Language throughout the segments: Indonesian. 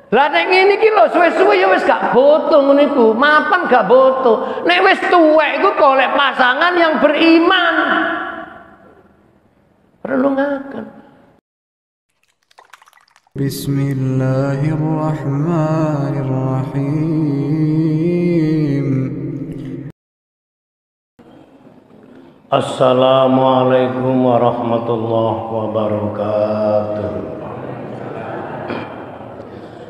Lah nek ngene iki lho suwe-suwe ya wis gak butuh ngono iku, mapan gak butuh. Nek wis tuwek iku golek pasangan yang beriman. Renungaken. Bismillahirrahmanirrahim. Assalamualaikum warahmatullahi wabarakatuh.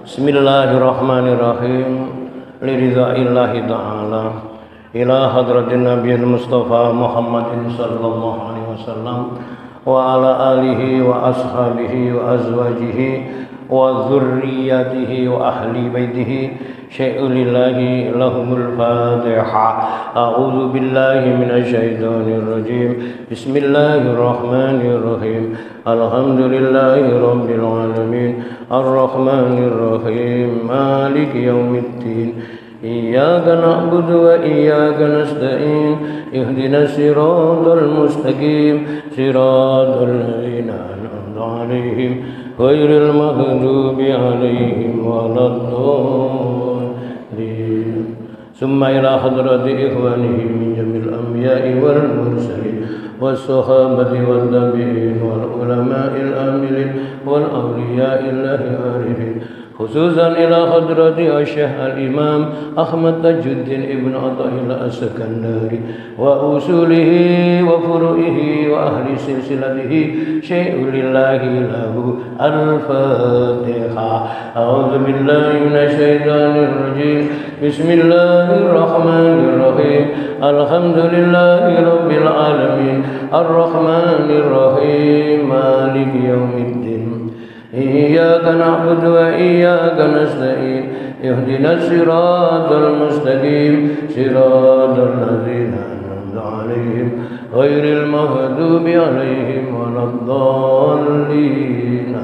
Bismillahirrahmanirrahim. Liridha'illahi ta'ala ila hadratin nabiyil mustafa Muhammadin sallallahu alaihi wasallam wa ala alihi wa ashabihi wa azwajihi wa dzurriyyatihi wa ahli baitihi syai'ulillahi lahumul fatiha. A'udzu billahi minasy syaithanir rajim. Bismillahirrahmanirrahim. Alhamdulillahi rabbil alamin arrahmanir rahim maliki yaumiddin. Iyyaka na'budu wa iyyaka nasta'in ihdinas siratal mustaqim siratal ladzina an'amta 'alaihim ghairil maghdubi 'alaihim waladdallin. Summa ila hadrati ikhwanihim min jamil anbiya'i wal mursalin was-sahabati wal tabi'in wal ulama'il amilin wal awliya'il arifin khususan ila hadrati Syekh al-Imam Ahmad Tajuddin Ibn Atha'illah As-Sakandari wa usulihi wa furu'ihi wa ahli silsilatihi syai'ulillahi lahu al-Fatiha. A'udzu billahi minasy syaithanir rajim. Bismillahirrahmanirrahim. Alhamdulillahi rabbil alamin arrahmanir rahim maliki yaumiddin. Iyyaka na'budu wa iyyaka nasta'in ihdinas siratal mustaqim siratal ladzina an'amta 'alaihim ghairil maghdubi 'alaihim waladdallin.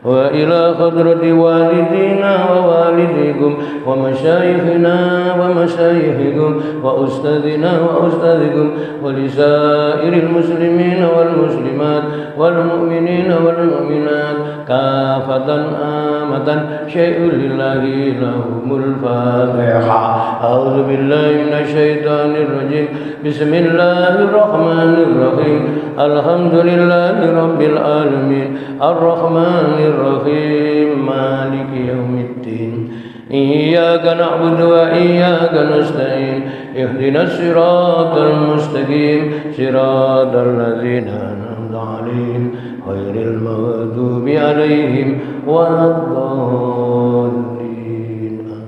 Wa ila hadrati walidina wa walidikum wa masyayikhina wa masyayikhikum wa ustadzina wa ustadzikum wa lisairil muslimina wal muslimat wal mu'minina wal mu'minat kafatan amatan syai'ulillahi lahumul fatiha. A'udzu billahi minasy syaithanir rajim. Bismillahirrahmanirrahim. Alhamdulillahi rabbil alamin arrahmanir rahim maliki yaumiddin. Iyyaka na'budu wa iyyaka nasta'in ihdinas siratal mustaqim siratal ladzina an'amta 'alaihim ghairil maghdubi 'alaihim waladdallin.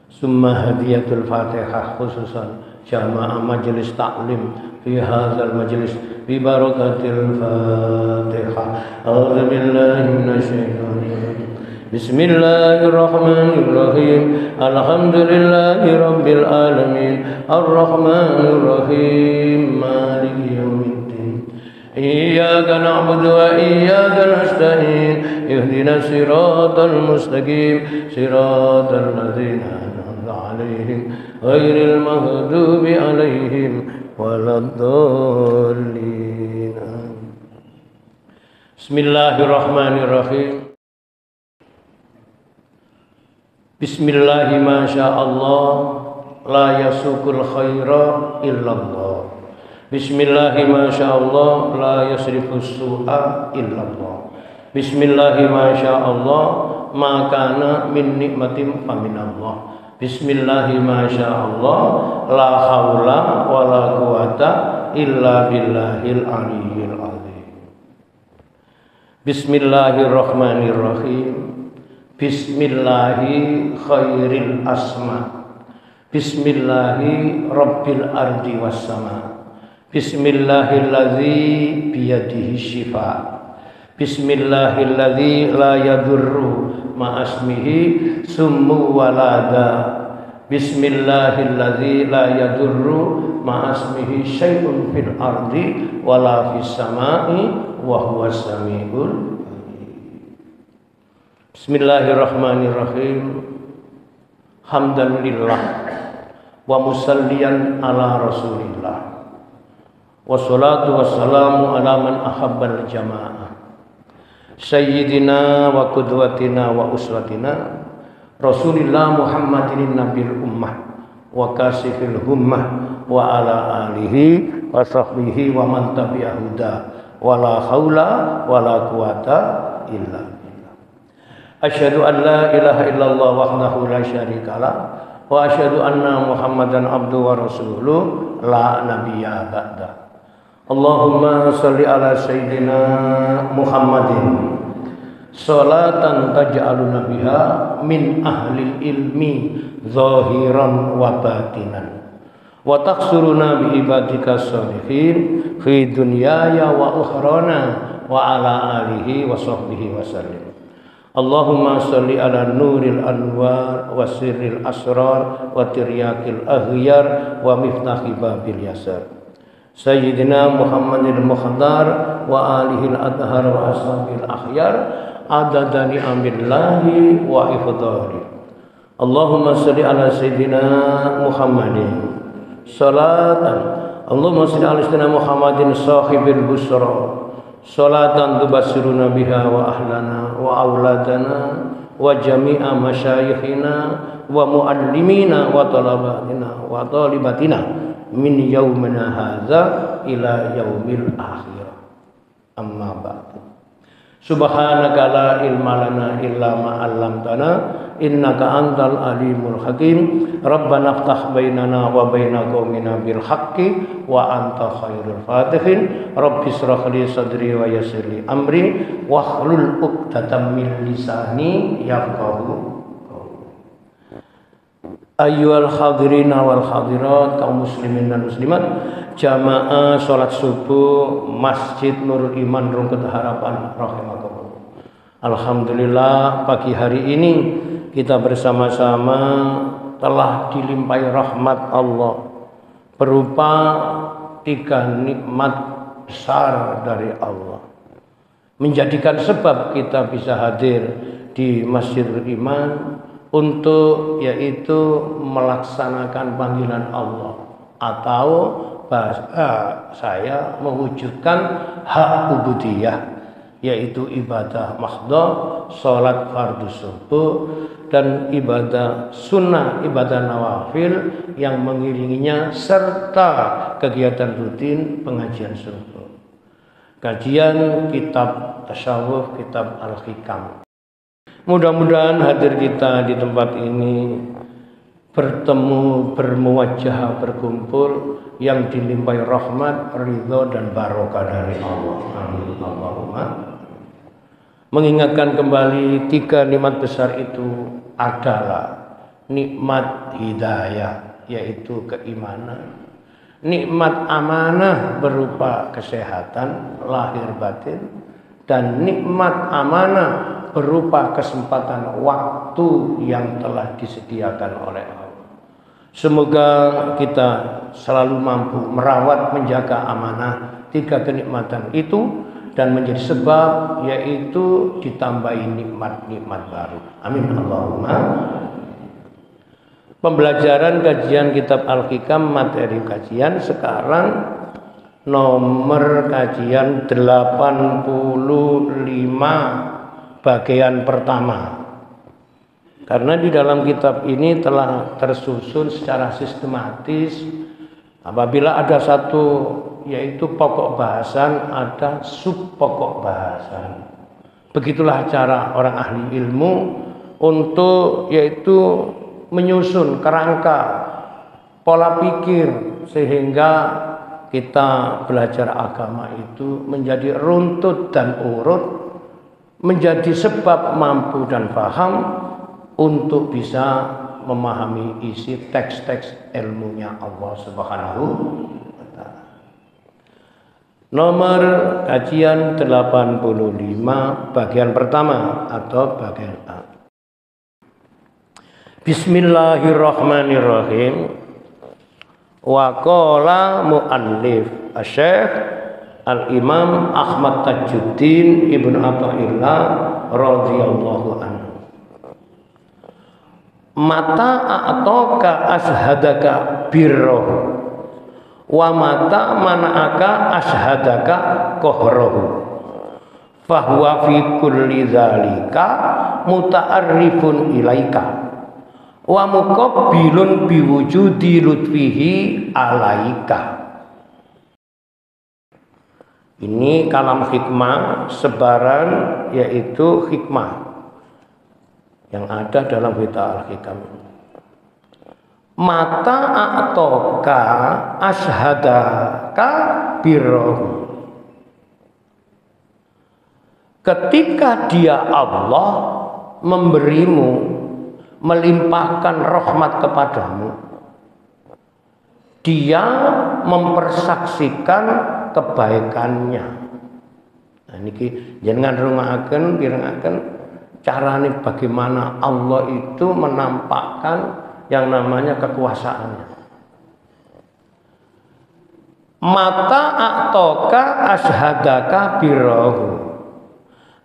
Summa hadiyatul Fatihah khususan jamaah majelis taklim fi hadzal majlis bi barakatil Fatihah. A'udzu billahi minasy syaithanir rajim. Bismillahirrahmanirrahim. Alhamdulillahi rabbil alamin arrahmanir rahim maliki yaumiddin. Iyyaka na'budu wa iyyaka nasta'in ihdinas siratal mustaqim siratal ladzina an'amta 'alaihim ghairil maghdubi 'alaihim waladdallin. Bismillahirrahmanirrahim. Bismillahi masyaallah la yasukul khaira illallah. Bismillahi masyaallah la yasrifus su'a illallah. Bismillahi masyaallah ma kana min nikmatin faminallah. Bismillahi masyaallah la haula wala quwata illa billahil aliyyil azim. Bismillahirrahmanirrahim. Bismillahi khairil asma. Bismillahi rabbil ardi was sama. Bismillahilladzi biyadihi syifa. Bismillahilladzi la yadurru ma'asmihi summu walada. Bismillahilladzi la yadurru ma'asmihi syai'un fil ardi wala fis sama'i wa huwas samiul. Bismillahirrahmanirrahim. Hamdan lillah wa musalliyan ala rasulillah. Wassalatu wassalamu ala man ahabbal jamaah. sayyidina wa qudwatina wa uswatina Rasulillah Muhammadin nabil ummah wa kasifil hummah wa ala alihi wa sahbihi wa man tabi'ahuda wa la haula wa la quwata illa billah. Asyhadu an la ilaha illallah wahdahu la syarikalah wa asyhadu anna Muhammadan abduhu wa rasuluh la nabiyya ba'da. Allahumma shalli ala sayyidina Muhammadin sholatan taj'aluna biha min ahlil ilmi zahiran wa batinan wa taqsuruna bi ibadika sholihin fi dunyaya wa ukhrana wa ala alihi wa sahbihi wa sallim. Allahumma sholli ala nuril anwar wa sirril asrar wa tiryakil aghyar wa miftahi babil yasar sayyidina Muhammadil mukhtar wa alihil adhar wa ashabil akhyar adada ni'amillahi wa ifdhari. Allahumma sholli ala sayyidina Muhammadin salatan Allahumma sholli ala sayyidina Muhammadin sahibil busra salatan tubassiruna biha wa ahlana wa auladana wa jami'a masyayikhina wa muallimina wa talabatina wa talibatina min yaumina hadza ila yaumil akhirah. Amma ba'du. Subhanaka la ilma lana illa ma 'allamtana innaka antal alimul hakim. Rabbana iftah bainana wa baina qaumina bil haqqi wa anta khairul fatihin. Rabbi shrah li sadri wa yassir li amri wahlul 'uqdatam min lisani yafqahu. Ayyuhal hadirin wal hadirat, kaum muslimin dan muslimat, jamaah salat subuh Masjid Nurul Iman Rungkut Harapan rahimakumullah. Alhamdulillah pagi hari ini kita bersama-sama telah dilimpahi rahmat Allah berupa 3 nikmat besar dari Allah, menjadikan sebab kita bisa hadir di Masjidul Iman untuk yaitu melaksanakan panggilan Allah atau bahasa saya mewujudkan hak ubudiyah, yaitu ibadah mahdhah, salat fardhu subuh dan ibadah sunnah, ibadah nawafil yang mengiringinya serta kegiatan rutin pengajian subuh, kajian kitab tasawuf, kitab al-hikam. Mudah-mudahan hadir kita di tempat ini bertemu, bermuwajah, berkumpul yang dilimpahi rahmat, ridho dan barokah dari Allah. Amin. Allahumma. Mengingatkan kembali 3 nikmat besar itu adalah nikmat hidayah, yaitu keimanan, nikmat amanah berupa kesehatan lahir batin, dan nikmat amanah berupa kesempatan waktu yang telah disediakan oleh Allah. Semoga kita selalu mampu merawat, menjaga amanah 3 kenikmatan itu dan menjadi sebab yaitu ditambahi nikmat-nikmat baru. Amin Allahumma. Pembelajaran kajian kitab Al-Hikam, materi kajian sekarang nomor kajian 85 bagian pertama. Karena di dalam kitab ini telah tersusun secara sistematis. Apabila ada satu yaitu pokok bahasan, ada sub pokok bahasan. Begitulah cara orang ahli ilmu untuk yaitu menyusun kerangka pola pikir sehingga kita belajar agama itu menjadi runtut dan urut, menjadi sebab mampu dan paham untuk bisa memahami isi teks-teks ilmunya Allah Subhanahu wa Ta'ala. Nomor kajian 85 bagian pertama atau bagian A. Bismillahirrahmanirrahim. Wa qala muallif asy-syekh Al-Imam Ahmad Tajuddin Ibnu Athaillah radhiyallahu anhu. Mata a'taka ashadaka birroh wa mata mana'aka ashadaka kohrohu fahuwa fi kulli dzalika muta'arrifun ilaika wa muqabbilun biwujudi lutfihi alaika. Ini kalam hikmah sebaran, yaitu hikmah yang ada dalam kitab Al-Hikam. Mata a'toka ashadaka birrohu, ketika dia Allah memberimu, melimpahkan rahmat kepadamu, dia mempersaksikan kebaikannya. Nah, niki jenengan rungaken pirengaken carane bagaimana Allah itu menampakkan yang namanya kekuasaannya. Mata a'toka ashadaka birrohu,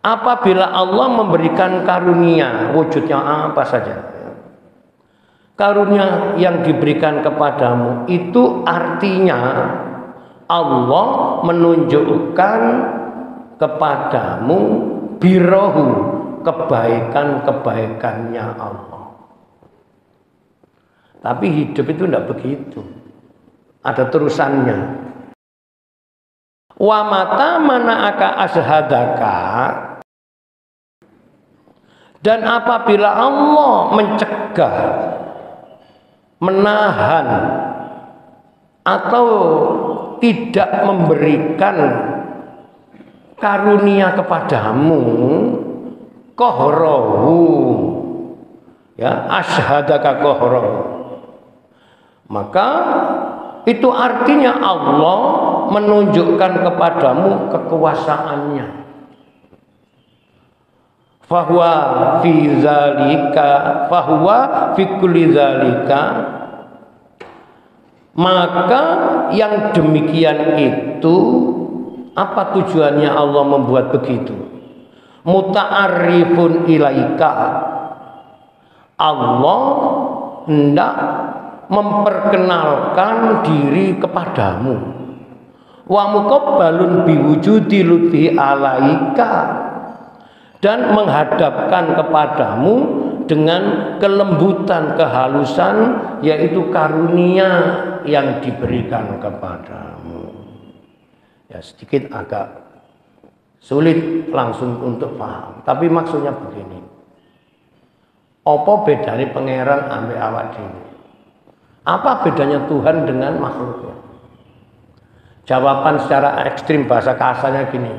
apabila Allah memberikan karunia, wujudnya apa saja, karunia yang diberikan kepadamu itu artinya Allah menunjukkan kepadamu birohu, kebaikan-kebaikannya Allah. Tapi hidup itu tidak begitu, ada terusannya. Wa mata mana'aka ashadaka, dan apabila Allah mencegah, menahan, atau tidak memberikan karunia kepadamu, kohrohu, ya, ashadaka kohrohu, maka itu artinya Allah menunjukkan kepadamu kekuasaannya. Fahuwa fi zalika, fahuwa fi kulli zalika, maka yang demikian itu, apa tujuannya Allah membuat begitu? Muta'arrifun ilaika, Allah hendak memperkenalkan diri kepadamu. Wa muqabbalun biwujudi lutfi alaika, dan menghadapkan kepadamu dengan kelembutan, kehalusan, yaitu karunia yang diberikan kepadamu. Ya, sedikit agak sulit langsung untuk paham, tapi maksudnya begini. Apa bedanya pangeran ambek awak dhewe? Apa bedanya Tuhan dengan makhluknya? Jawaban secara ekstrim, bahasa kasarnya gini: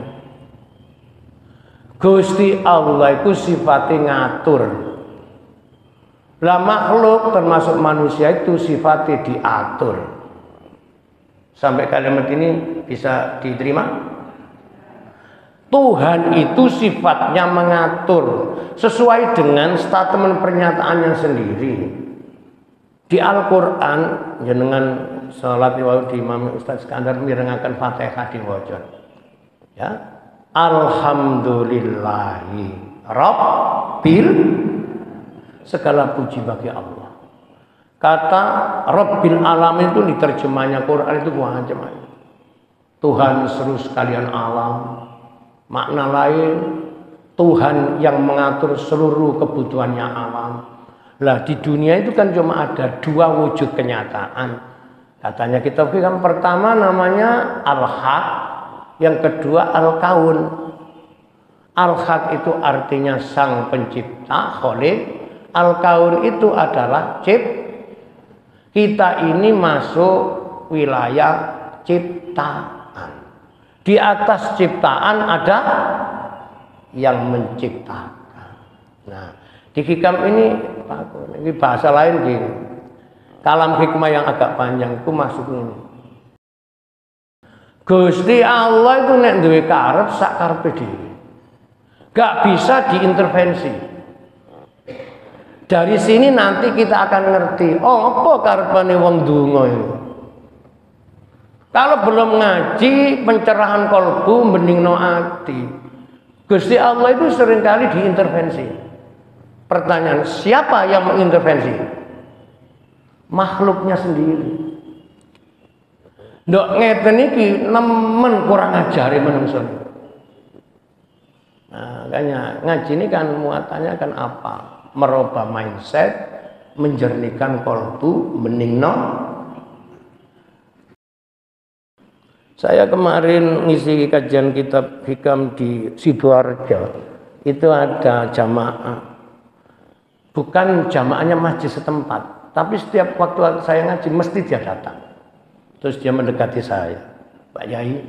Gusti Allah itu sifatnya ngatur. Lah makhluk termasuk manusia itu sifatnya diatur. Sampai kalimat ini bisa diterima? Tuhan itu sifatnya mengatur sesuai dengan statement pernyataannya sendiri. Di Al-Quran, jenengan salat di Imam Ustaz Iskandar mirengaken Fatihah diwaca. Ya. Alhamdulillahi Rabbil, segala puji bagi Allah. Kata Rabbil Alamin itu diterjemahnya Quran itu macam-macam. Tuhan seluruh sekalian alam. Makna lain, Tuhan yang mengatur seluruh kebutuhannya alam. Lah di dunia itu kan cuma ada dua wujud kenyataan. Katanya kita kan pertama namanya Al-Haq, yang kedua Al-Kaun. Al-Haq itu artinya sang pencipta, Khaliq. Al-Kaun itu adalah kita ini masuk wilayah ciptaan. Di atas ciptaan ada yang menciptakan. Nah, di hikam ini bahasa lain gini. Kalam hikmah yang agak panjang itu masuk ini. Gusti Allah itu nek duwe karep sak karepe dhewe. Gak bisa diintervensi. Dari sini nanti kita akan ngerti, oh apa karepane wong donga itu. Kalau belum ngaji pencerahan kolbu beningno ati. Gusti Allah itu seringkali diintervensi. Pertanyaan, siapa yang mengintervensi? Makhluknya sendiri. Ndok ngeten iki nemen kurang ajare menungso. Nah, makanya ngaji ini kan muatannya kan apa? Merubah mindset, menjernihkan kolbu, meningno. Saya kemarin ngisi kajian kitab hikam di Sidoarjo. Itu ada jamaah. Bukan jamaahnya masjid setempat, tapi setiap waktu saya ngaji mesti dia datang. Terus dia mendekati saya, Pak Yai,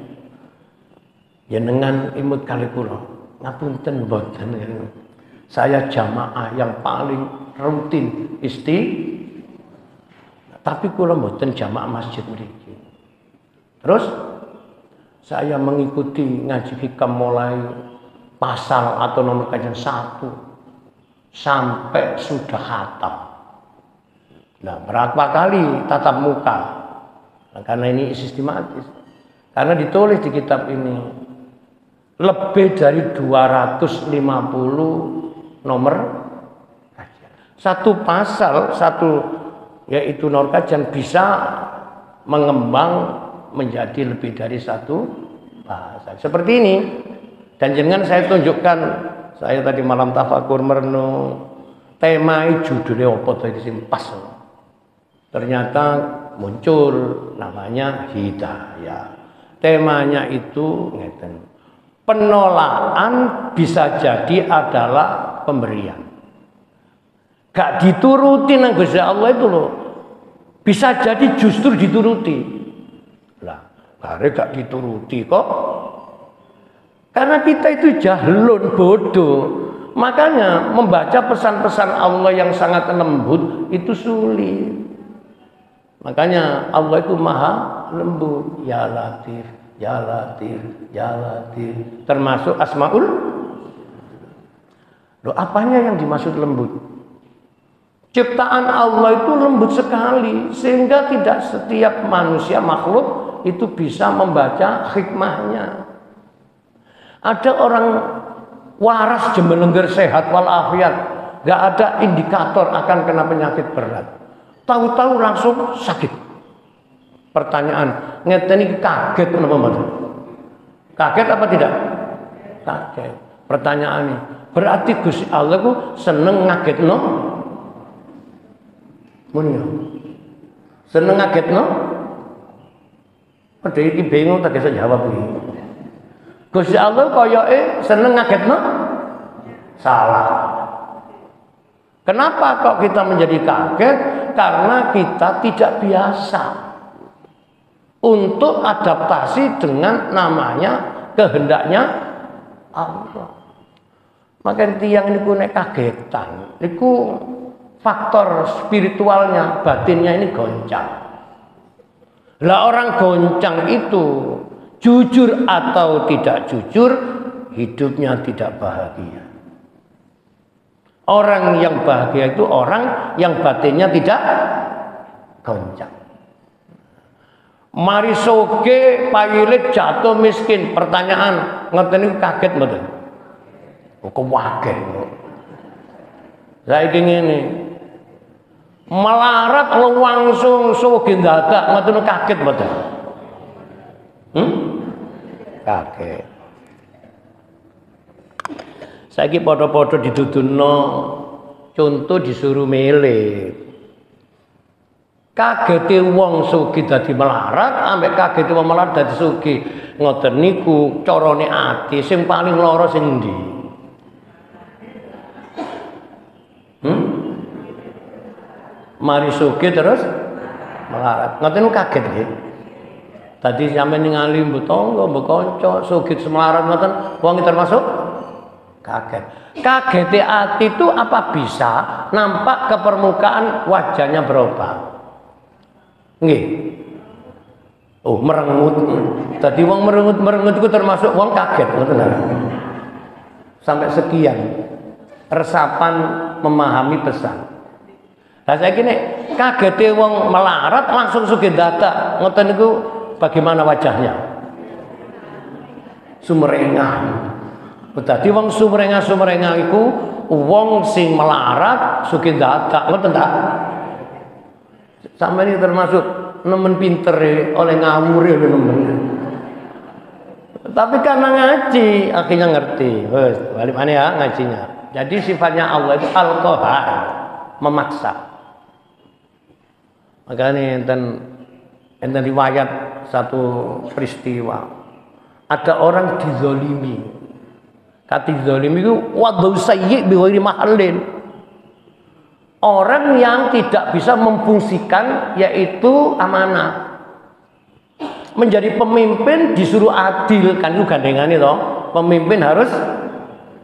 jenengan imut kali kula, ngapunten mboten. Saya jamaah yang paling rutin tapi kula mboten jamaah masjid mriki. Terus saya mengikuti ngaji hikam mulai pasal atau nomor kajian 1 sampai sudah khatam. Nah, berapa kali tatap muka? Nah, karena ini sistematis. Karena ditulis di kitab ini lebih dari 250 nomor kajian. Satu pasal, yaitu nomor kajian bisa mengembang menjadi lebih dari satu bahasa. Seperti ini. Dan jangan saya tunjukkan. Saya tadi malam tafakur merenung tema judulnya apa tadi pas. Ternyata muncul namanya hidayah. Temanya itu ngeten. Penolakan bisa jadi adalah pemberian. Gak dituruti nang Gusti Allah itu loh. Bisa jadi justru dituruti. Lah, bare gak dituruti kok. Karena kita itu jahlun, bodoh. Makanya membaca pesan-pesan Allah yang sangat lembut itu sulit. Makanya Allah itu maha lembut. Ya Latif, Ya Latif, Ya Latif. Termasuk Asmaul. Loh, apanya yang dimaksud lembut? Ciptaan Allah itu lembut sekali. Sehingga tidak setiap manusia makhluk itu bisa membaca hikmahnya. Ada orang waras jembelengger sehat walafiat, gak ada indikator akan kena penyakit berat. Tahu-tahu langsung sakit. Pertanyaan, ngeten iki kaget menapa mboten? Kaget apa tidak? Kaget. Pertanyaannya, berarti Gusti Allah ku seneng ngagetno? Mun ya. Seneng ngagetno? Padha iki bingung tak bisa jawab iki. Gusti Allah koyoke seneng ngagetno? Salah. Kenapa kok kita menjadi kaget? Karena kita tidak biasa untuk adaptasi dengan namanya kehendaknya Allah. Maka tiang niku nek kagetan, niku faktor spiritualnya, batinnya ini goncang. Lah orang goncang itu jujur atau tidak jujur, hidupnya tidak bahagia. Orang yang bahagia itu orang yang batinnya tidak goncang. Mari soge payilit jatuh miskin. Pertanyaan, ngeten niku kaget mboten? Kok waget. Saiki ngene. Melarat langsung soge dadak, ngoten kaget mboten? Kaget. Saiki padha-padha didudunno contoh disuruh milih. Kagete wong sugih dadi melarat ambek kagete wong melarat dadi sugih. Ngoten niku carane ati sing paling lara sing ndi? Mari sugih terus melarat. Ngoten niku kaget nggih. Tadi sampai ningali mbok tangga, mbok kanca, sugih semelarat ngoten, wong termasuk kaget. Kagete ati itu apa bisa nampak ke permukaan wajahnya berubah? Nggih. Oh, merengut. Tadi wong merengut itu termasuk wong kaget ngoten lho. Sampai sekian resapan memahami pesan. Lah saiki nek kagete wong melarat langsung sugih dadak, ngoten niku bagaimana wajahnya? Sumrengah. Tadi wong sumrengah iku wong sing melarat sugih dadak, ngoten ta? Sampe ini termasuk nemen pinter oleh ngawur nemen. Tapi karena ngaji akhirnya ngerti. Wes, balik mana ya ngajinya. Jadi sifatnya Allah itu al-qahar, memaksa. Makanya enten riwayat satu peristiwa. Ada orang dizolimi. Kata dizolimi itu wadhu sayyi bi ghairi mahallin. Orang yang tidak bisa memfungsikan yaitu amanah. Menjadi pemimpin disuruh adil, kan itu gandengannya toh. Pemimpin harus,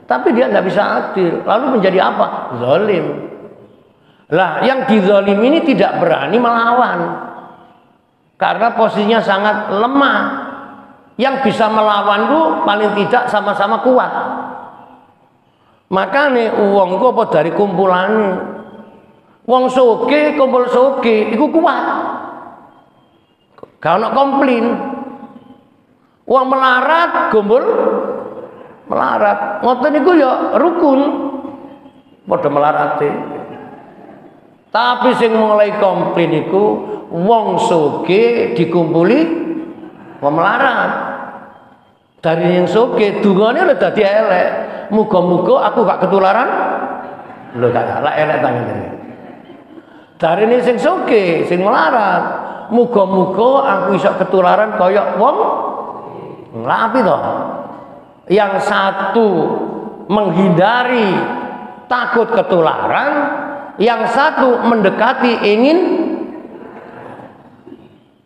tapi dia nggak bisa adil. Lalu menjadi apa? Zalim. Lah, yang dizalimi ini tidak berani melawan. Karena posisinya sangat lemah. Yang bisa melawan itu paling tidak sama-sama kuat. Makanya uang itu apa dari kumpulan. Wong soge kumpul soge, itu kuat. Gak ono komplain. Wong melarat kumpul melarat. Ngoten niku ya rukun. Padha melarate. Tapi sing mulai komplain iku wong soge dikumpuli wong melarat. Dari yang soge dungane udah dadi elek. Muga-muga aku gak ketularan. Lho gak elek tangan ini. Dari ini sing soge, sing melarat. Muga-muga aku iso ketularan kaya wong nglapi to. Yang satu menghindari takut ketularan, yang satu mendekati ingin.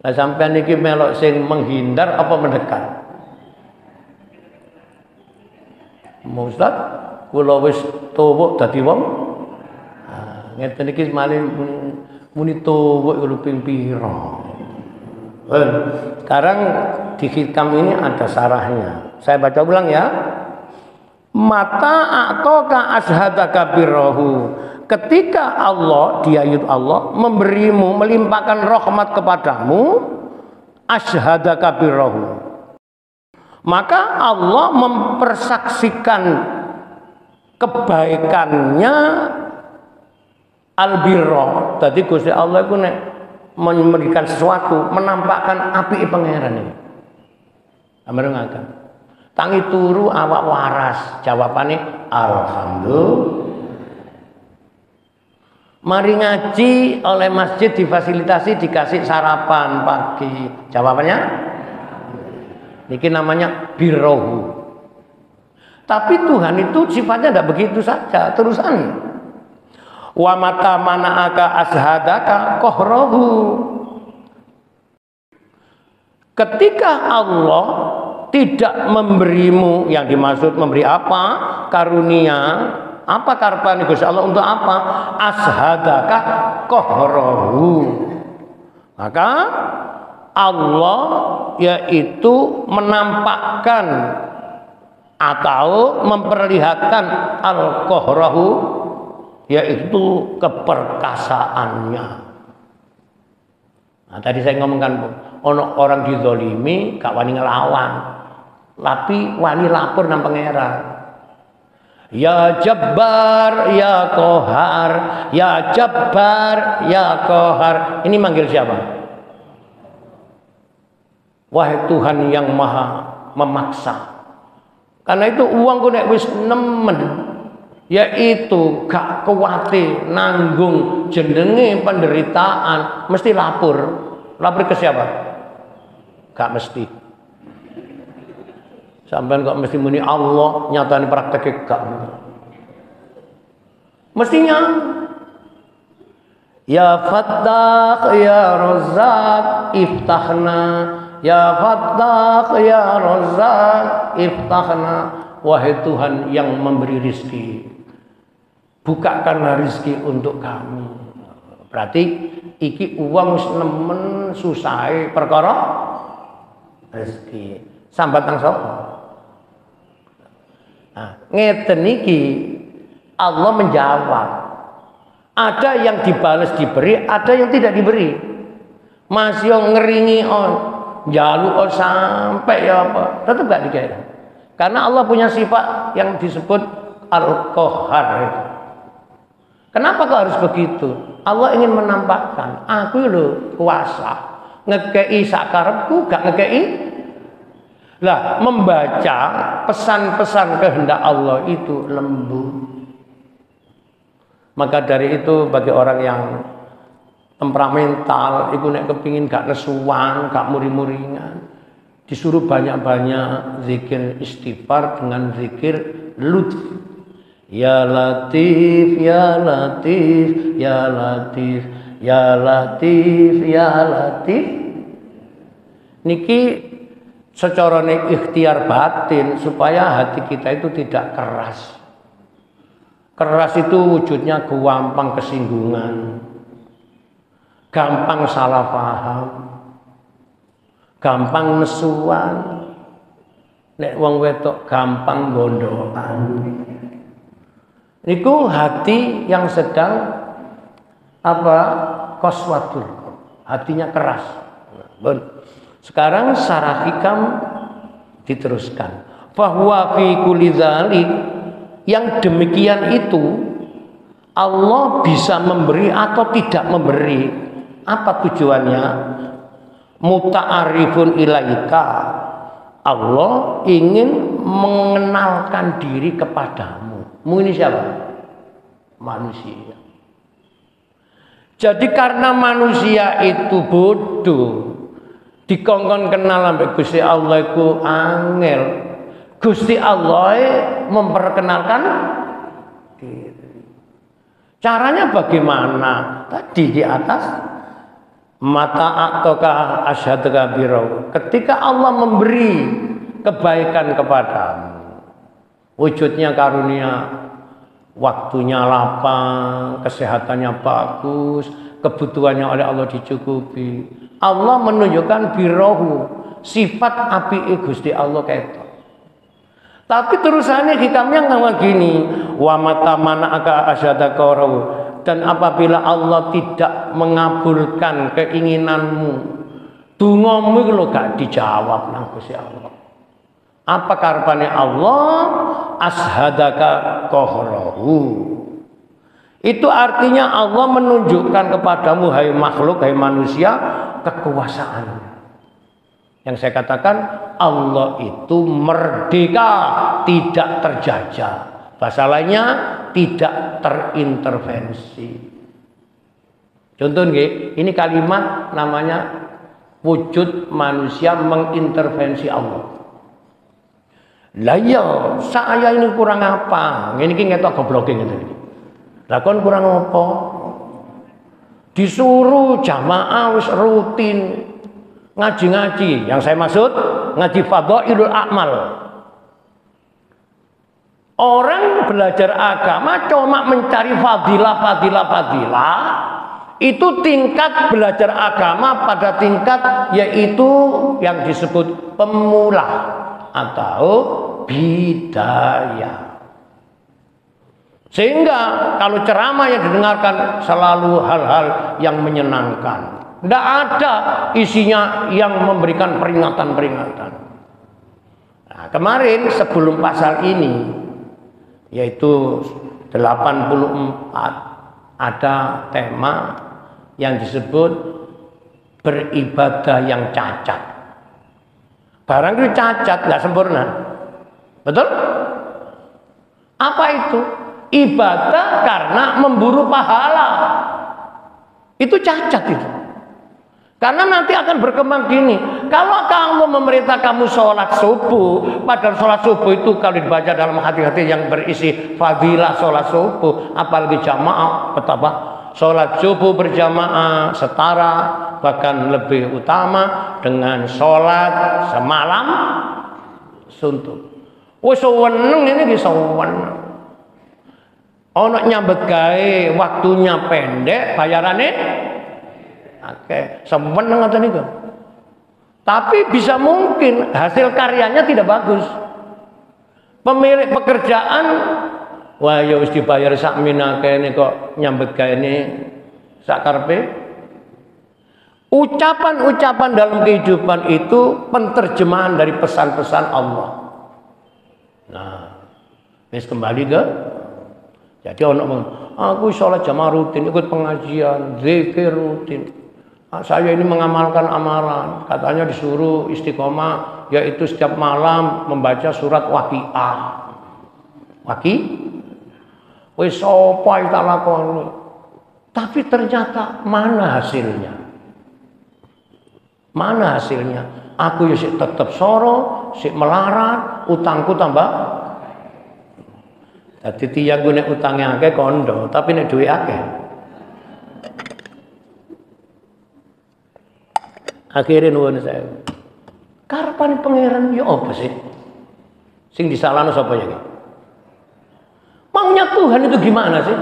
Lah sampean iki melok sing menghindar apa mendekat? Ustaz, kula wis tuwuk dadi wong. Ngeten iki malih muni tuwuk iku ping pira. Sekarang di hikam ini ada sarahnya. Saya baca ulang ya. Mata atoka ashadaka birrohu. Ketika Allah, dia yaitu Allah, memberimu, melimpahkan rahmat kepadamu, ashadaka birrohu. Maka Allah mempersaksikan kebaikannya albirro. Tadi Gusti Allah itu memberikan sesuatu, menampakkan api pangeran ini. Amarungaken. Tangi turu awak waras. Jawabannya alhamdulillah. Mari ngaji oleh masjid difasilitasi dikasih sarapan pagi. Jawabannya niki namanya birrohu. Tapi Tuhan itu sifatnya tidak begitu saja. Terusan. Wa mata mana'aka ashadaka kohrohu. Ketika Allah tidak memberimu, yang dimaksud memberi apa? Karunia. Apa karepan Gusti Allah untuk apa? Ashadaka kohrohu. Maka Allah yaitu menampakkan atau memperlihatkan al-kohrohu, yaitu keperkasaannya. Nah, tadi saya ngomongkan ono orang dizolimi gak wani ngelawan, tapi wani lapor nang pangeran. Ya Jabbar, ya Qahar, ya Jabbar, ya Qahar. Ini manggil siapa? Wahai Tuhan yang maha memaksa. Karena itu uangku nek wis nemen, yaitu gak kuwate nanggung jenenge penderitaan, mesti lapor. Lapor ke siapa? Gak mesti. Sampai kok mesti muni Allah nyatane praktek gak. Mestinya ya Fattah ya Razzaq iftahna, ya Fattah ya Razzaq iftahna. Wahai Tuhan yang memberi rizki, bukakanlah rizki untuk kami. Berarti iki uang nemen susah perkara rizki. Sambat nang sapa? Nah, ngeten iki Allah menjawab. Ada yang dibalas diberi, ada yang tidak diberi. Masih yang ngeringi jaluk sampai ya apa? Tetap gak dikira. Karena Allah punya sifat yang disebut al-qahar. Kenapa kok harus begitu? Allah ingin menampakkan, aku lho kuasa. Ngekei sakarepku gak ngekei. Lah, membaca pesan-pesan kehendak Allah itu lembut. Maka dari itu bagi orang yang temperamental, itu nek kepingin gak nesuan, gak muri-muringan, disuruh banyak-banyak zikir istighfar dengan zikir lutf. Ya Latif, Ya Latif, Ya Latif, Ya Latif, Ya Latif. Niki secara ikhtiar batin supaya hati kita itu tidak keras. Keras itu wujudnya gampang kesinggungan, gampang salah paham, gampang nesuan, nek wong wedok gampang gondokan. Niku hati yang sedang qaswatul, hatinya keras. Sekarang syarah hikam diteruskan. Bahwa fi kulli dzalik, yang demikian itu Allah bisa memberi atau tidak memberi. Apa tujuannya? Muta'arifun ilaika, Allah ingin mengenalkan diri kepadamu. Mu ini siapa? Manusia. Jadi karena manusia itu bodoh, dikongkon kenal ambek Gusti Allah iku angel. Gusti Allah memperkenalkan diri. Caranya bagaimana? Tadi di atas, mata ataukah asyhadaka birau. Ketika Allah memberi kebaikan kepadamu, wujudnya karunia, waktunya lapang, kesehatannya bagus, kebutuhannya oleh Allah dicukupi. Allah menunjukkan birahu, sifat api Gusti Allah ketok. Tapi terusannya hitamnya nggak gini, wa mata mana'aka asyhadaka rawu. Dan apabila Allah tidak mengabulkan keinginanmu, dongamu lho gak dijawab nang Gusti Allah. Apa karepane Allah? Ashadaka qahrahu. Itu artinya Allah menunjukkan kepadamu, hai makhluk, hai manusia, kekuasaan. Yang saya katakan, Allah itu merdeka, tidak terjajah. Bahasa lainnya, tidak terintervensi. Contoh nggih, ini kalimat namanya wujud manusia mengintervensi Allah. Lah iya, saya ini kurang apa? Ini ki ngetok gobloke ngene iki. Lah kon kurang apa? Disuruh jamaah wis rutin ngaji-ngaji. Yang saya maksud ngaji fadhailul a'mal. Orang belajar agama cuma mencari fadilah. Itu tingkat belajar agama pada tingkat yaitu yang disebut pemula atau bidayah. Sehingga kalau ceramah yang didengarkan selalu hal-hal yang menyenangkan. Tidak ada isinya yang memberikan peringatan-peringatan. Nah, kemarin sebelum pasal ini, yaitu 84, ada tema yang disebut beribadah yang cacat. Barang itu cacat, nggak sempurna. Betul? Apa itu? Ibadah karena memburu pahala. Itu cacat itu. Karena nanti akan berkembang gini. Kalau kamu memerintah kamu sholat subuh, padahal sholat subuh itu kalau dibaca dalam hati-hati yang berisi fadilah sholat subuh, apalagi jamaah, betapa sholat subuh berjamaah setara, bahkan lebih utama dengan sholat semalam suntuk. Wes seneng ini bisa seneng. Ono nyambet gawe waktunya pendek, bayarannya oke, seneng ngoten niku. Tapi bisa mungkin hasil karyanya tidak bagus. Pemilik pekerjaan, wah ya wis dibayar sak minake ini kok nyambet gawe ini sak karepe. Ucapan-ucapan dalam kehidupan itu penterjemahan dari pesan-pesan Allah. Nah, wis kembali ke, jadi orang aku sholat jamaah rutin, ikut pengajian, zikir rutin. Saya ini mengamalkan amalan, katanya disuruh istiqomah yaitu setiap malam membaca surat Waqiah. Wis sapa tak lakoni. Tapi ternyata mana hasilnya? Mana hasilnya? Aku ya sik tetep soro, sik melarat, utangku tambah. Dadi tiyang nek utange akeh kondo, tapi nek duwe akeh. Akhirnya nuwun saya. Karepane pangeran ya apa sih? Sing disalahno sapa ya? Maunya Tuhan itu gimana sih?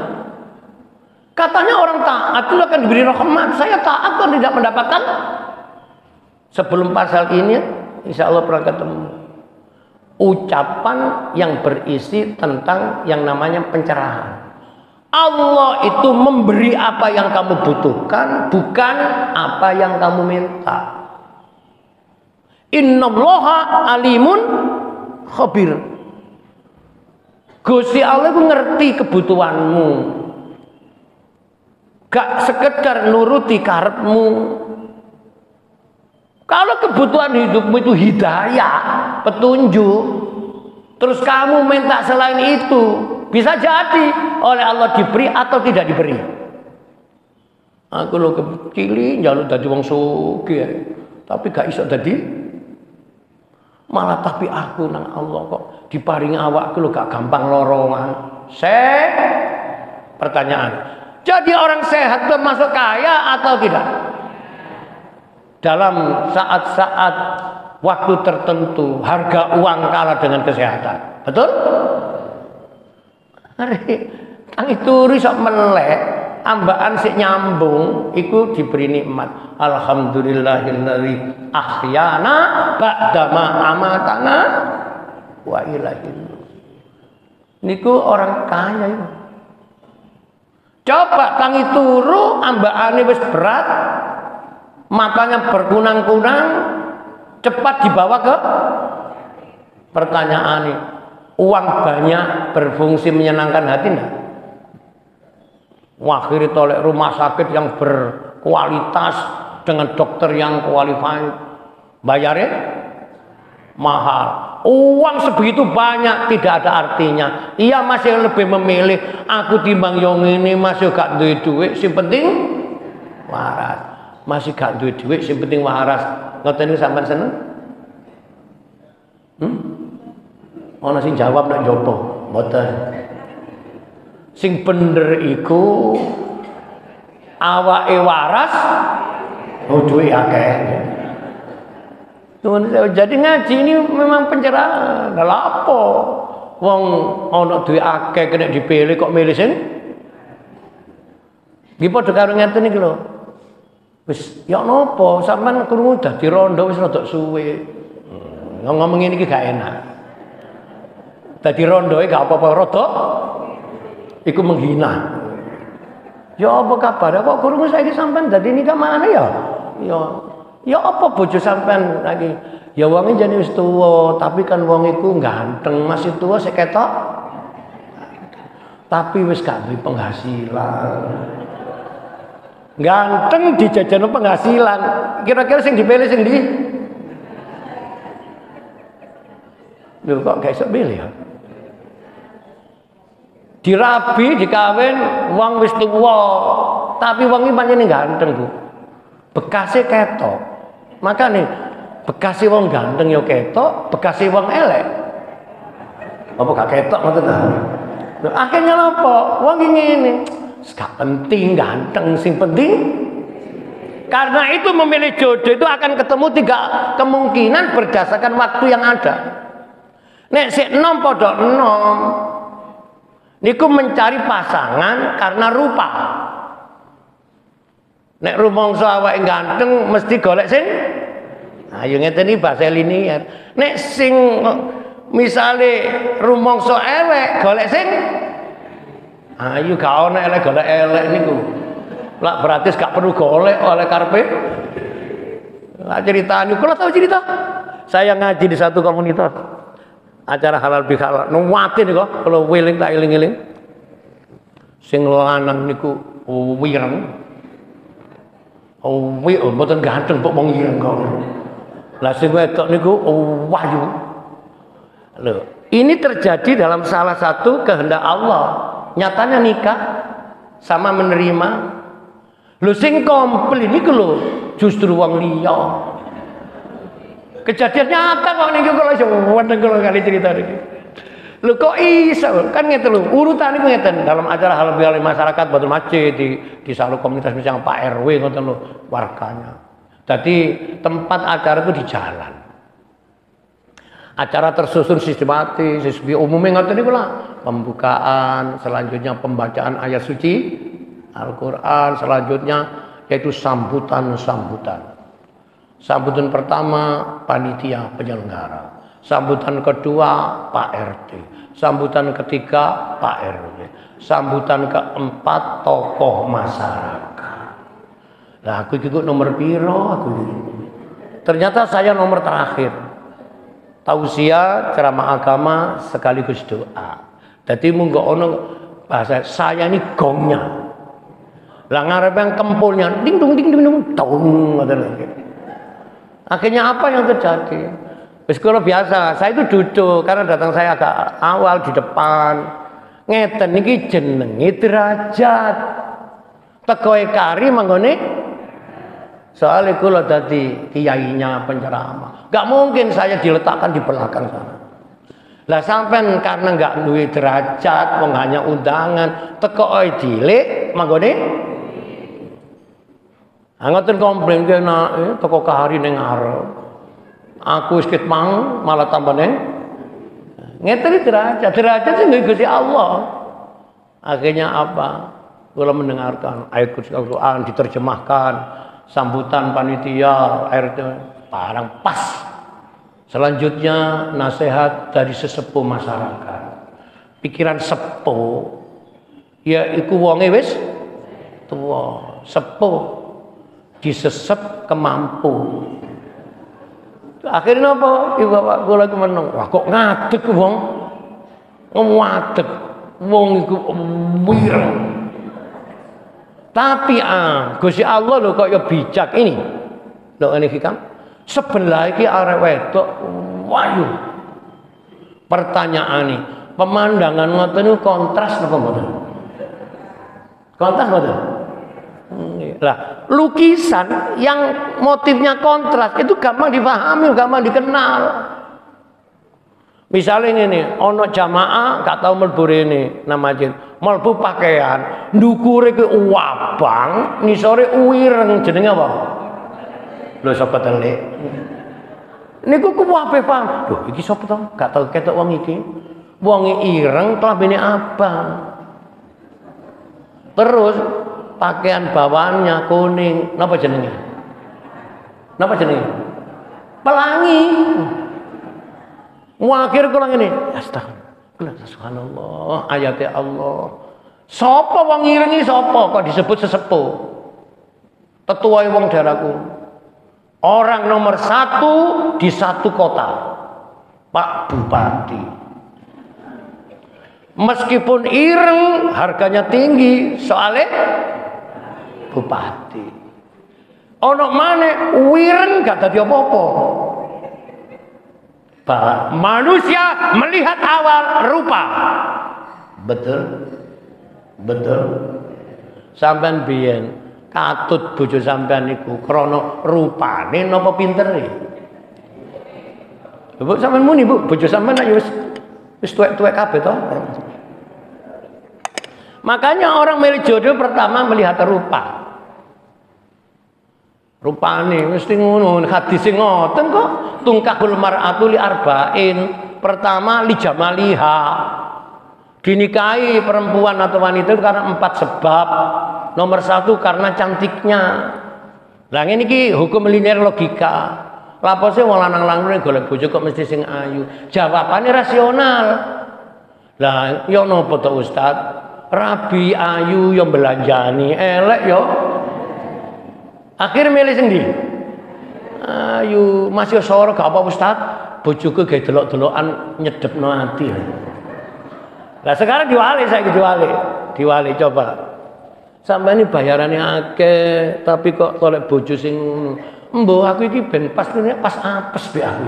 Katanya orang taat itu akan diberi rahmat. Saya taat kok tidak mendapatkan. Sebelum pasal ini, insya Allah pernah ketemu ucapan yang berisi tentang yang namanya pencerahan. Allah itu memberi apa yang kamu butuhkan, bukan apa yang kamu minta. Innallaha alimun khabir. Gusti Allah itu ngerti kebutuhanmu. Gak sekedar nuruti karepmu. Kalau kebutuhan hidupmu itu hidayah, petunjuk, terus kamu minta selain itu, bisa jadi oleh Allah diberi atau tidak diberi. Aku lo kecilin jalur dadi wong sugih, tapi gak iso dadi. Malah tapi aku nang Allah kok diparingi awakku lo gak gampang lorongan. Pertanyaan. Jadi orang sehat termasuk kaya atau tidak? Dalam saat-saat waktu tertentu harga uang kalah dengan kesehatan. Betul? Tangi turi sok melek, ambaan sik nyambung, iku diberi nikmat. Alhamdulillahilladzi ahyana ba'dama amatana wa ilaihin. Niku orang kaya itu. Coba tangi turu ambaane wis berat, matanya berkunang-kunang, cepat dibawa ke pertanyaan ini. Uang banyak berfungsi menyenangkan hati enggak? Akhirnya tolek rumah sakit yang berkualitas dengan dokter yang qualified, bayarnya mahal. Uang sebegitu banyak tidak ada artinya. Ia masih lebih memilih aku timbang yang ini masih gak duit duit, sing penting waras. Masih gak duit duit, sing penting waras. Ngoten niku sampean seneng? Ana sing jawab nek njopo, mboten. Sing bener iku awake waras, duit akeh. Jadi ngaji ini memang pencerahan. Lha apa? Wong ana duit akeh kena dipilih kok milih sing nggih padha karo ngeten iki lho. Wis ya napa sampean krungu dadi rondo wis rada suwe. Ngomong ngene iki gak enak. Dadi rondoe gak apa-apa rada iku menghina. Ya apa kabar? Kok krungu saiki sampean dadi nikah mana ya? Ya apa bojo sampean lagi? Ya wonge jane wis tuwa, tapi kan wong iku ganteng, masih tua sik ketok. Tapi wis gak duwe penghasilan. Ganteng dijajano penghasilan. Kira-kira sing dipilih sing ndi? Lho kok gak iso pilih ya? Dirabi, dikawin, wong wis tuwa, tapi wong iki pancene ganteng, Bu. Bekase ketok. Makane bekase wong ganteng ya ketok, bekase wong elek. Apa gak ketok ngoten ta? Lho akhirnya apa? Wong iki ngene. Gak penting ganteng, sing penting karena itu memilih jodoh itu akan ketemu 3 kemungkinan berdasarkan waktu yang ada. Nek sik enom padha enom. Niku mencari pasangan karena rupa. Nek rumangsa awake ganteng mesti golek sing ayo ngeten iki bahasa linier. Nek sing misale rumangsa elek golek sing ayo gak ana elek golek elek niku. Lah berarti gak perlu golek oleh karepe. Lah ceritane kula tahu cerita. Saya ngaji di satu komunitas. Acara halal bihalal. Nuwati niku kalau wiling tak eling-eling. Sing lanang niku wireng. Mboten ganteng kok wong ireng kok. Lah sing wedok niku wahyu. Loh, ini terjadi dalam salah satu kehendak Allah. Nyatanya nikah sama menerima. Lho sing komplain niku lho justru wong liya. Kejadian nyata kok niku kula iso wonten kula kali cerita niki. Lho kok iso? Kan ngeten lho, urutane ngeten dalam acara halal bihalal masyarakat Batul Masjid di salah komunitas misalnya Pak RW ngoten lho warganya. Jadi tempat acara itu di jalan. Acara tersusun sistematis, sesuai umumnya ngoten niku lah. Pembukaan, selanjutnya pembacaan ayat suci Al-Qur'an, selanjutnya yaitu sambutan-sambutan. Sambutan pertama panitia penyelenggara. Sambutan kedua Pak RT, sambutan ketiga Pak RW, sambutan keempat tokoh masyarakat. Nah, aku juga nomor piro aku. Ternyata saya nomor terakhir. Tausiah ceramah agama sekaligus doa. Jadi munggo ono bahasa saya ini gongnya. Lah ngarep yang kempulnya ding dong dong Akhirnya apa yang terjadi? Kalau biasa, saya itu duduk karena datang saya agak awal di depan. Ngeten iki jenenge derajat. Tekoe kari manggone soalnya kula dadi kiyainya penceramah. Gak mungkin saya diletakkan di belakang sana. Lah sampean karena gak duwe derajat, wong hanya undangan, tekoe cilik manggone. Ngoten komplain kena teko kari ning arep. Aku sikit mang malah tambah neng. Ngeten derajat sing Gusti Allah. Akhirnya apa? Kula mendengarkan ayat Al-Qur'an diterjemahkan, sambutan panitia, RT parang pas. Selanjutnya nasihat dari sesepuh masyarakat. Pikiran sepuh ya iku wonge wis tuwa, sepuh disesep kemampu. Akhirnya apa? Ibu bapak gue lagi menang. Wah kok ngadeg wong, ngadeg wong iku wireng. Tapi Gusti Allah lho kok ya bijak ini. Lho ini hikam. Sebelah iki arek wedok wayu. Pertanyaan ini, pemandangan ngoten niku kontras napa mboten? Kontras mboten? Lah, lukisan yang motifnya kontras itu gampang dipahami, gampang dikenal. Misalnya ini, ono jamaah gak tahu melbu ini nama jin, melbu pakaian, ndukure ke wabang, nisore uireng jenenge apa? Lho sapa telik? Niku ku wae paham. Lho iki sapa to? Gak tahu ketok wong iki. Wong ireng klambine abang. Terus pakaian bawaannya kuning, napa jenenge? Napa jenenge? Pelangi. Akhir kula ngene, astagfirullah, subhanallah, ayat Allah. Sapa wong irengi sapa kok disebut sesepuh? Tetuai wong daerahku. Orang nomor 1 di satu kota, Pak Bupati. Meskipun ireng harganya tinggi soalnya bupati. Ono maneh wireng gak dadi apa-apa. Manusia melihat awal rupa. Betul. Betul. Sampean biyen katut bojo sampean niku krana rupane napa pintere? Bu sampean muni Bu, bojo sampean ya wis tuwek-tuwek kabeh to. Makanya orang milih jodoh pertama melihat rupa. Rupane mesti ngono, hadis sing ngoten kok. Tungkahul mar'atu li arba'in. Pertama li jamaliha. Dinikahi perempuan atau wanita itu karena 4 sebab. Nomor 1 karena cantiknya. Lah ngene iki hukum linear logika. Lapo sih wong lanang-lanang golek bojo kok mesti sing ayu. Jawabane rasional. Lah yo napa to Ustaz? Rabi ayu yo belanjani, elek yo. Akhir milih sing ndi? Ayu, masih soro gak apa Ustaz. Bojoku gawe delok-delokan nyedepno ati. Lah sekarang diwali saya diwali coba. Sampai ini bayarannya akeh, tapi kok golek bojo sing Mbok aku iki ben pas apes be aku.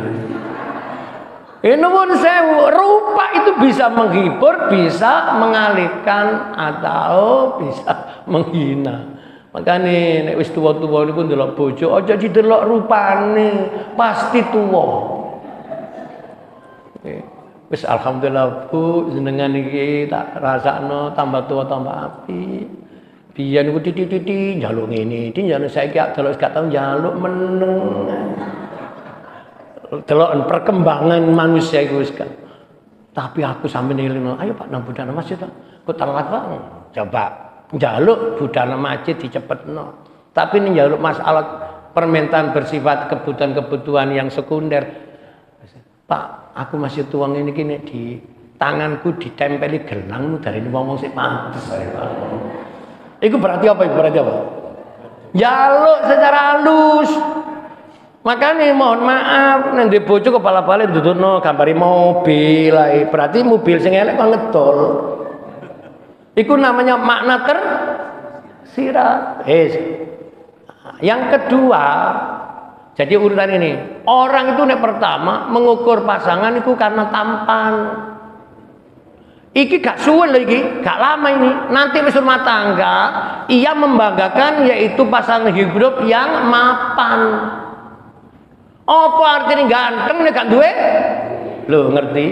Nuwun sewu, rupa itu bisa menghibur, bisa mengalihkan atau bisa menghina. Makanya nek wis tuwa-tuwa niku ndelok bojo aja didelok rupane, pasti tuwa. Wis alhamdulillah Bu, jenengan iki tak rasakno tambah tuwa tambah apik. Biyen niku titik-titik njaluk ngene, iki njaluk saiki delok gak tau njaluk meneng. Delok perkembangan manusia iku wis kan. Tapi aku sampe nilino, ayo Pak nang budana masjid to. Kok telat Pak? Coba njaluk budana masjid dicepetno. Tapi ini njaluk masalah permintaan bersifat kebutuhan-kebutuhan yang sekunder. Pak, aku masih tuang ini kini di tanganku ditempeli gelang dari ngomong sik pantes ae Pak. Iku berarti apa? Berarti apa? Njaluk secara halus. Makanya mohon maaf nang ndek bojo kepala balik ndudukno gambari mobil ae. Berarti mobil sing elek kok ngedol. Iku namanya makna tersirat. Yang kedua, jadi urutan ini. Orang itu nek pertama mengukur pasangan itu karena tampan. Iki gak suwe lho iki, gak lama ini. Nanti wis rumah tangga, ia membanggakan yaitu pasangan hidup yang mapan. Apa artinya ganteng nek gak duwe? Lho ngerti?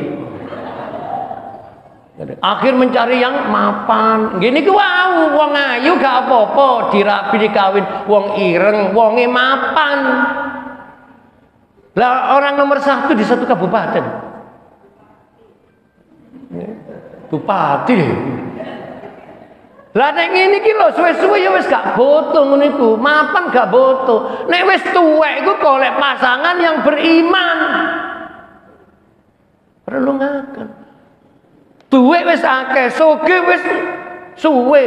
Akhir mencari yang mapan. Gini ku wau, wong ayu gak apa-apa dirapi dikawin wong ireng, wonge mapan. Lah orang nomor 1 di satu kabupaten. Bupati. Lah nek ngene iki lho suwe-suwe ya wis gak boto ngono iku. Mapan gak boto. Nek wis tuwek iku golek pasangan yang beriman. Perlu ngaken. Duit wis akeh, sugih wis suwe.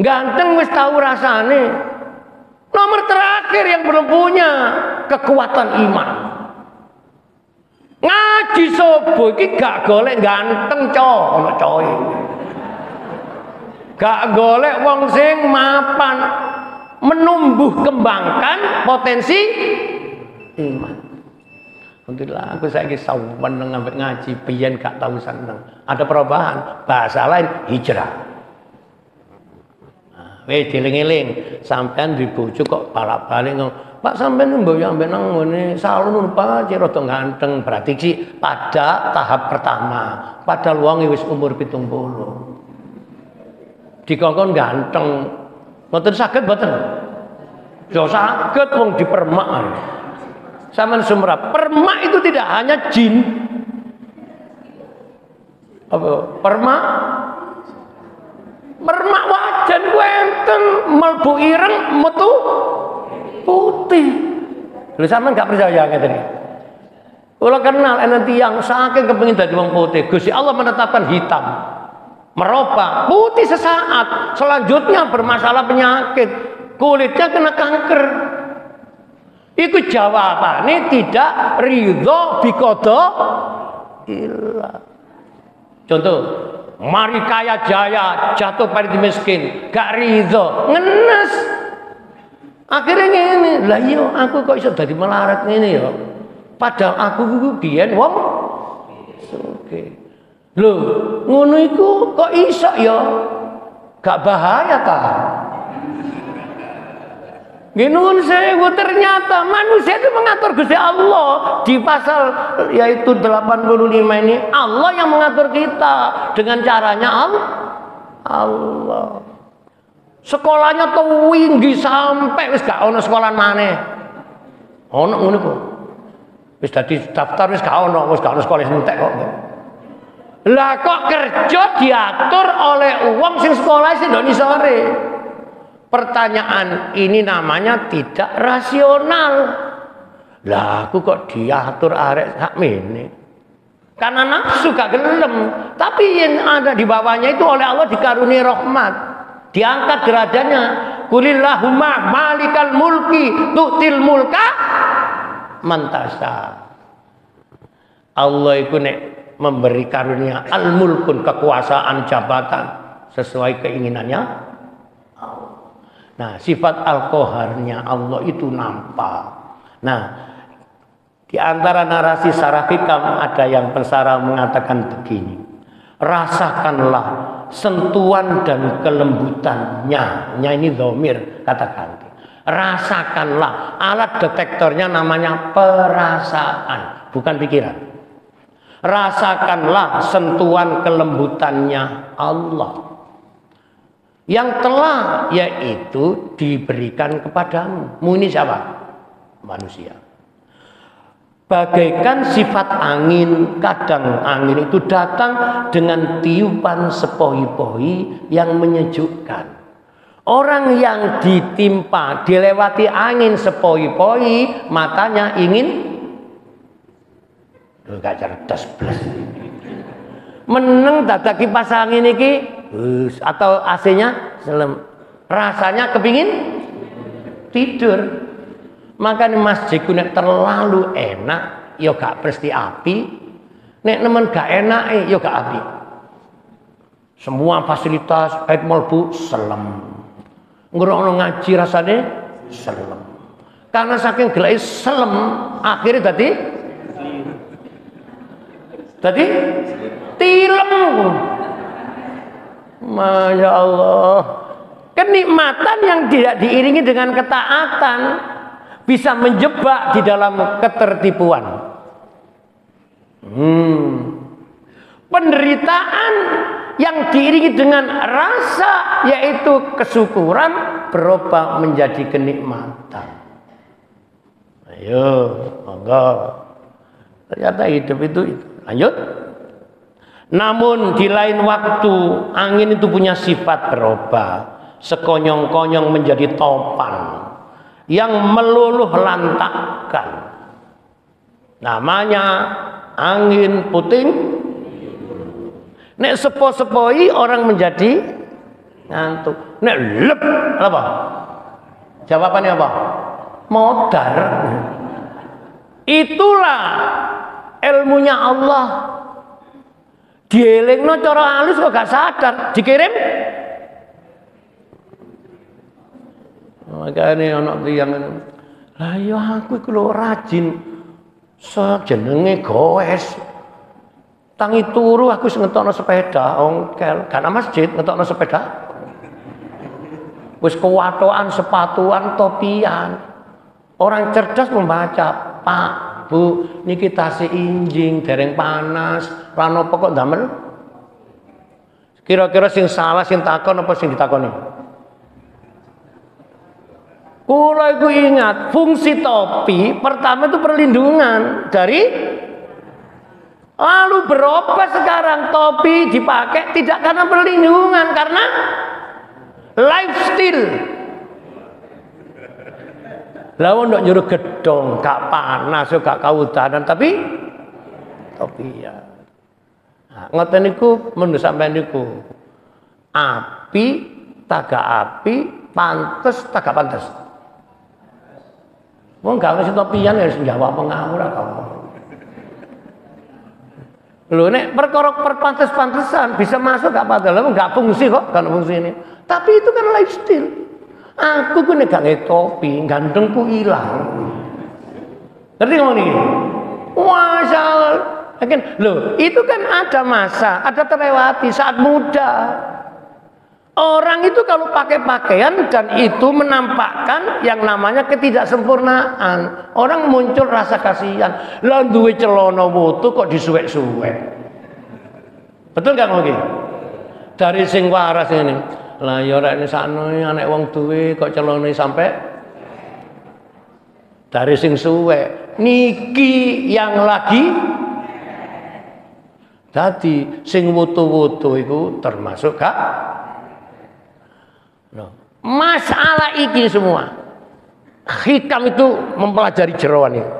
Ganteng wis tahu rasane. Nomor terakhir yang belum punya kekuatan iman. Ngaji subuh iki gak golek ganteng ono coy. Gak golek wong sing mapan, menumbuh kembangkan potensi iman. Alhamdulillah aku saiki sawen ngambil ngaji biyen gak tahu seneng. Ada perubahan, bahasa lain hijrah. Wis dieling-eling, sampean di bojo kok balak-balik ngomong, Pak sampean mbok yo ambek nang ngene salon Pak rada ganteng. Berarti sih pada tahap pertama, padahal wong wis umur 70. Dikongkon ganteng. Mboten saged mboten? Yo saged wong dipermak. Sampeyan sumrap, permak itu tidak hanya jin. Apa? Permak? Permak wajan ku enten, mlebu ireng metu putih. Lha sampeyan gak percaya ngeten iki. Kula kenal enten tiyang saking kepengin dadi wong putih, Gusti Allah menetapkan hitam. Meropa, putih sesaat, selanjutnya bermasalah penyakit, kulitnya kena kanker. Iku jawabannya tidak ridho bikodo ilah. Contoh, mari kaya jaya jatuh pada miskin, gak ridho, ngenes. Akhirnya ngene, lah iya aku kok iso dadi melarat ngene ya. Padahal aku biyen wong sugih. Lho, ngono iku kok iso ya? Gak bahaya ta? Ginun sewu ternyata manusia itu mengatur Gusti Allah di pasal yaitu 85 ini Allah yang mengatur kita dengan caranya Allah. Sekolahnya tuh tinggi sampai wis gak ono sekolah maneh. Ono ngono kok. Wis dadi daftar wis gak ono sekolah entek kok. Lah kok kerja diatur oleh uang sing sekolah sing ndoni sore. Pertanyaan ini namanya tidak rasional. Lah aku kok diatur arek sakmene. Karena nafsu gak gelem, tapi yang ada di bawahnya itu oleh Allah dikaruniai rahmat. Diangkat derajatnya. Qulillahumma malikal mulki tu'til mulka man tasha. Allah itu nek memberi karunia al-mulkun kekuasaan jabatan sesuai keinginannya. Nah, sifat al-qaharnya Allah itu nampak. Nah, di antara narasi sarah hikam ada yang pensarah mengatakan begini. Rasakanlah sentuhan dan kelembutannya. Nya ini dhamir kata ganti. Rasakanlah. Alat detektornya namanya perasaan, bukan pikiran. Rasakanlah sentuhan kelembutannya Allah yang telah yaitu diberikan kepadamu. Mu ini siapa? Manusia. Bagaikan sifat angin, kadang angin itu datang dengan tiupan sepoi-poi yang menyejukkan. Orang yang ditimpa, dilewati angin sepoi-poi, matanya ingin gak cerdas blas. Meneng dada kipas angin iki atau AC-nya selem. Rasanya kepingin tidur. Makanya masjid nek terlalu enak ya gak presti api. Nek nemen gak enak ya gak api. Semua fasilitas baik molbu selem. Ngrungokno ngaji rasane selem. Karena saking geleke selem akhirnya tadi tilem. Masya Allah. Kenikmatan yang tidak diiringi dengan ketaatan bisa menjebak di dalam ketertipuan. Penderitaan yang diiringi dengan rasa yaitu kesyukuran berubah menjadi kenikmatan. Ayo, monggo. Ternyata hidup itu. Lanjut. Namun di lain waktu angin itu punya sifat berubah, sekonyong-konyong menjadi topan yang meluluh lantakkan. Namanya angin puting. Nek sepo-sepoi orang menjadi ngantuk. Nek lep apa? Jawabannya apa? Modar. Itulah ilmunya Allah. Dielingno cara halus kok gak sadar, dikirim. Makanya anak tiyang lah ya aku iku lho rajin jenenge goes. Tangi turu aku wis ngetokno sepeda, ongkel, gak nang masjid ngetokno sepeda. Wis kewatokan sepatuan, topian. Orang cerdas membaca, Pak, Bu, niki tasih injing, dereng panas, ra napa kok ndamel? Kira-kira sing salah sing takon apa sing ditakoni? Kula iku ingat, fungsi topi pertama itu perlindungan dari lalu berubah sekarang topi dipakai tidak karena perlindungan, karena lifestyle. Lawan ndok nyuruh gedong, gak panas, gak kawudanan, tapi topi ya. Nah, ngoten niku menurut sampean niku. Api, tagak api, pantes, tagak pantes. Wong gak ngasih topian ya jawab ngawur kamu. Lho nek perkara perpantes-pantesan bisa masuk gak padahal gak fungsi kok, kan fungsi ini. Tapi itu kan lifestyle. Aku ku nek gak nge topi, gantengku ilang. Ngerti ngomong iki? Masyaallah. Loh, itu kan ada masa, ada terlewati saat muda. Orang itu kalau pakai pakaian dan itu menampakkan yang namanya ketidaksempurnaan. Orang muncul rasa kasihan. Lah duwe celana wutu kok disuwek-suwek. Betul gak ngomong? Dari sing waras ini. Lah ya ora ini sakno anek wong duwe kok celana sampai dari sing suwek. Niki yang lagi dadi sing wutu-wutu iku termasuk gak? Masalah iki semua hikam itu mempelajari jeroan itu.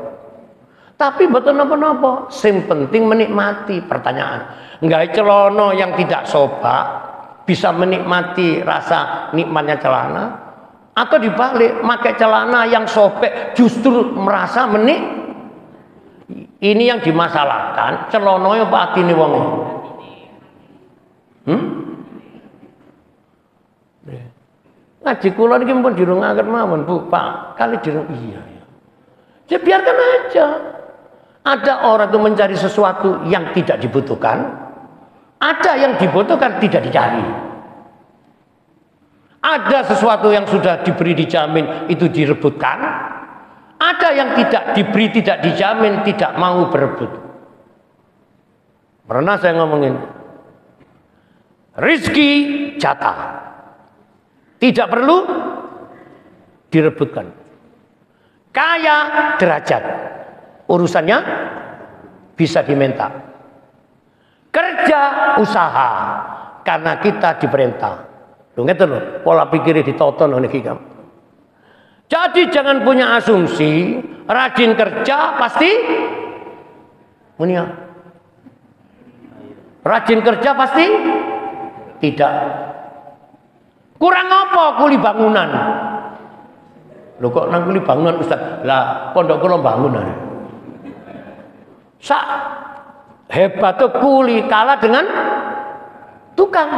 Tapi betul napa-napa, sing penting menikmati. Pertanyaan, nggak celana yang tidak sobak bisa menikmati rasa nikmatnya celana, atau dibalik pakai celana yang sobek justru merasa ini yang dimasalahkan celana apa atine wong. Ngaji kula niki pun dirungaken mawon, Bu. Pak, kali dirung iya. Ya biarkan aja. Ada orang itu mencari sesuatu yang tidak dibutuhkan, ada yang dibutuhkan tidak dicari. Ada sesuatu yang sudah diberi dijamin itu direbutkan, ada yang tidak diberi tidak dijamin tidak mau berebut. Pernah saya ngomongin rizki jatah, tidak perlu direbutkan. Kaya derajat, urusannya bisa diminta. Kerja usaha karena kita diperintah. Lho ngeten lho, pola pikirnya ditoton niki kamu. Jadi jangan punya asumsi rajin kerja pasti mulia. Rajin kerja pasti tidak. Kurang apa kuli bangunan? Lho kok nang kuli bangunan Ustaz? Lah pondok kula bangunan. Sak hebatnya kuli kalah dengan tukang.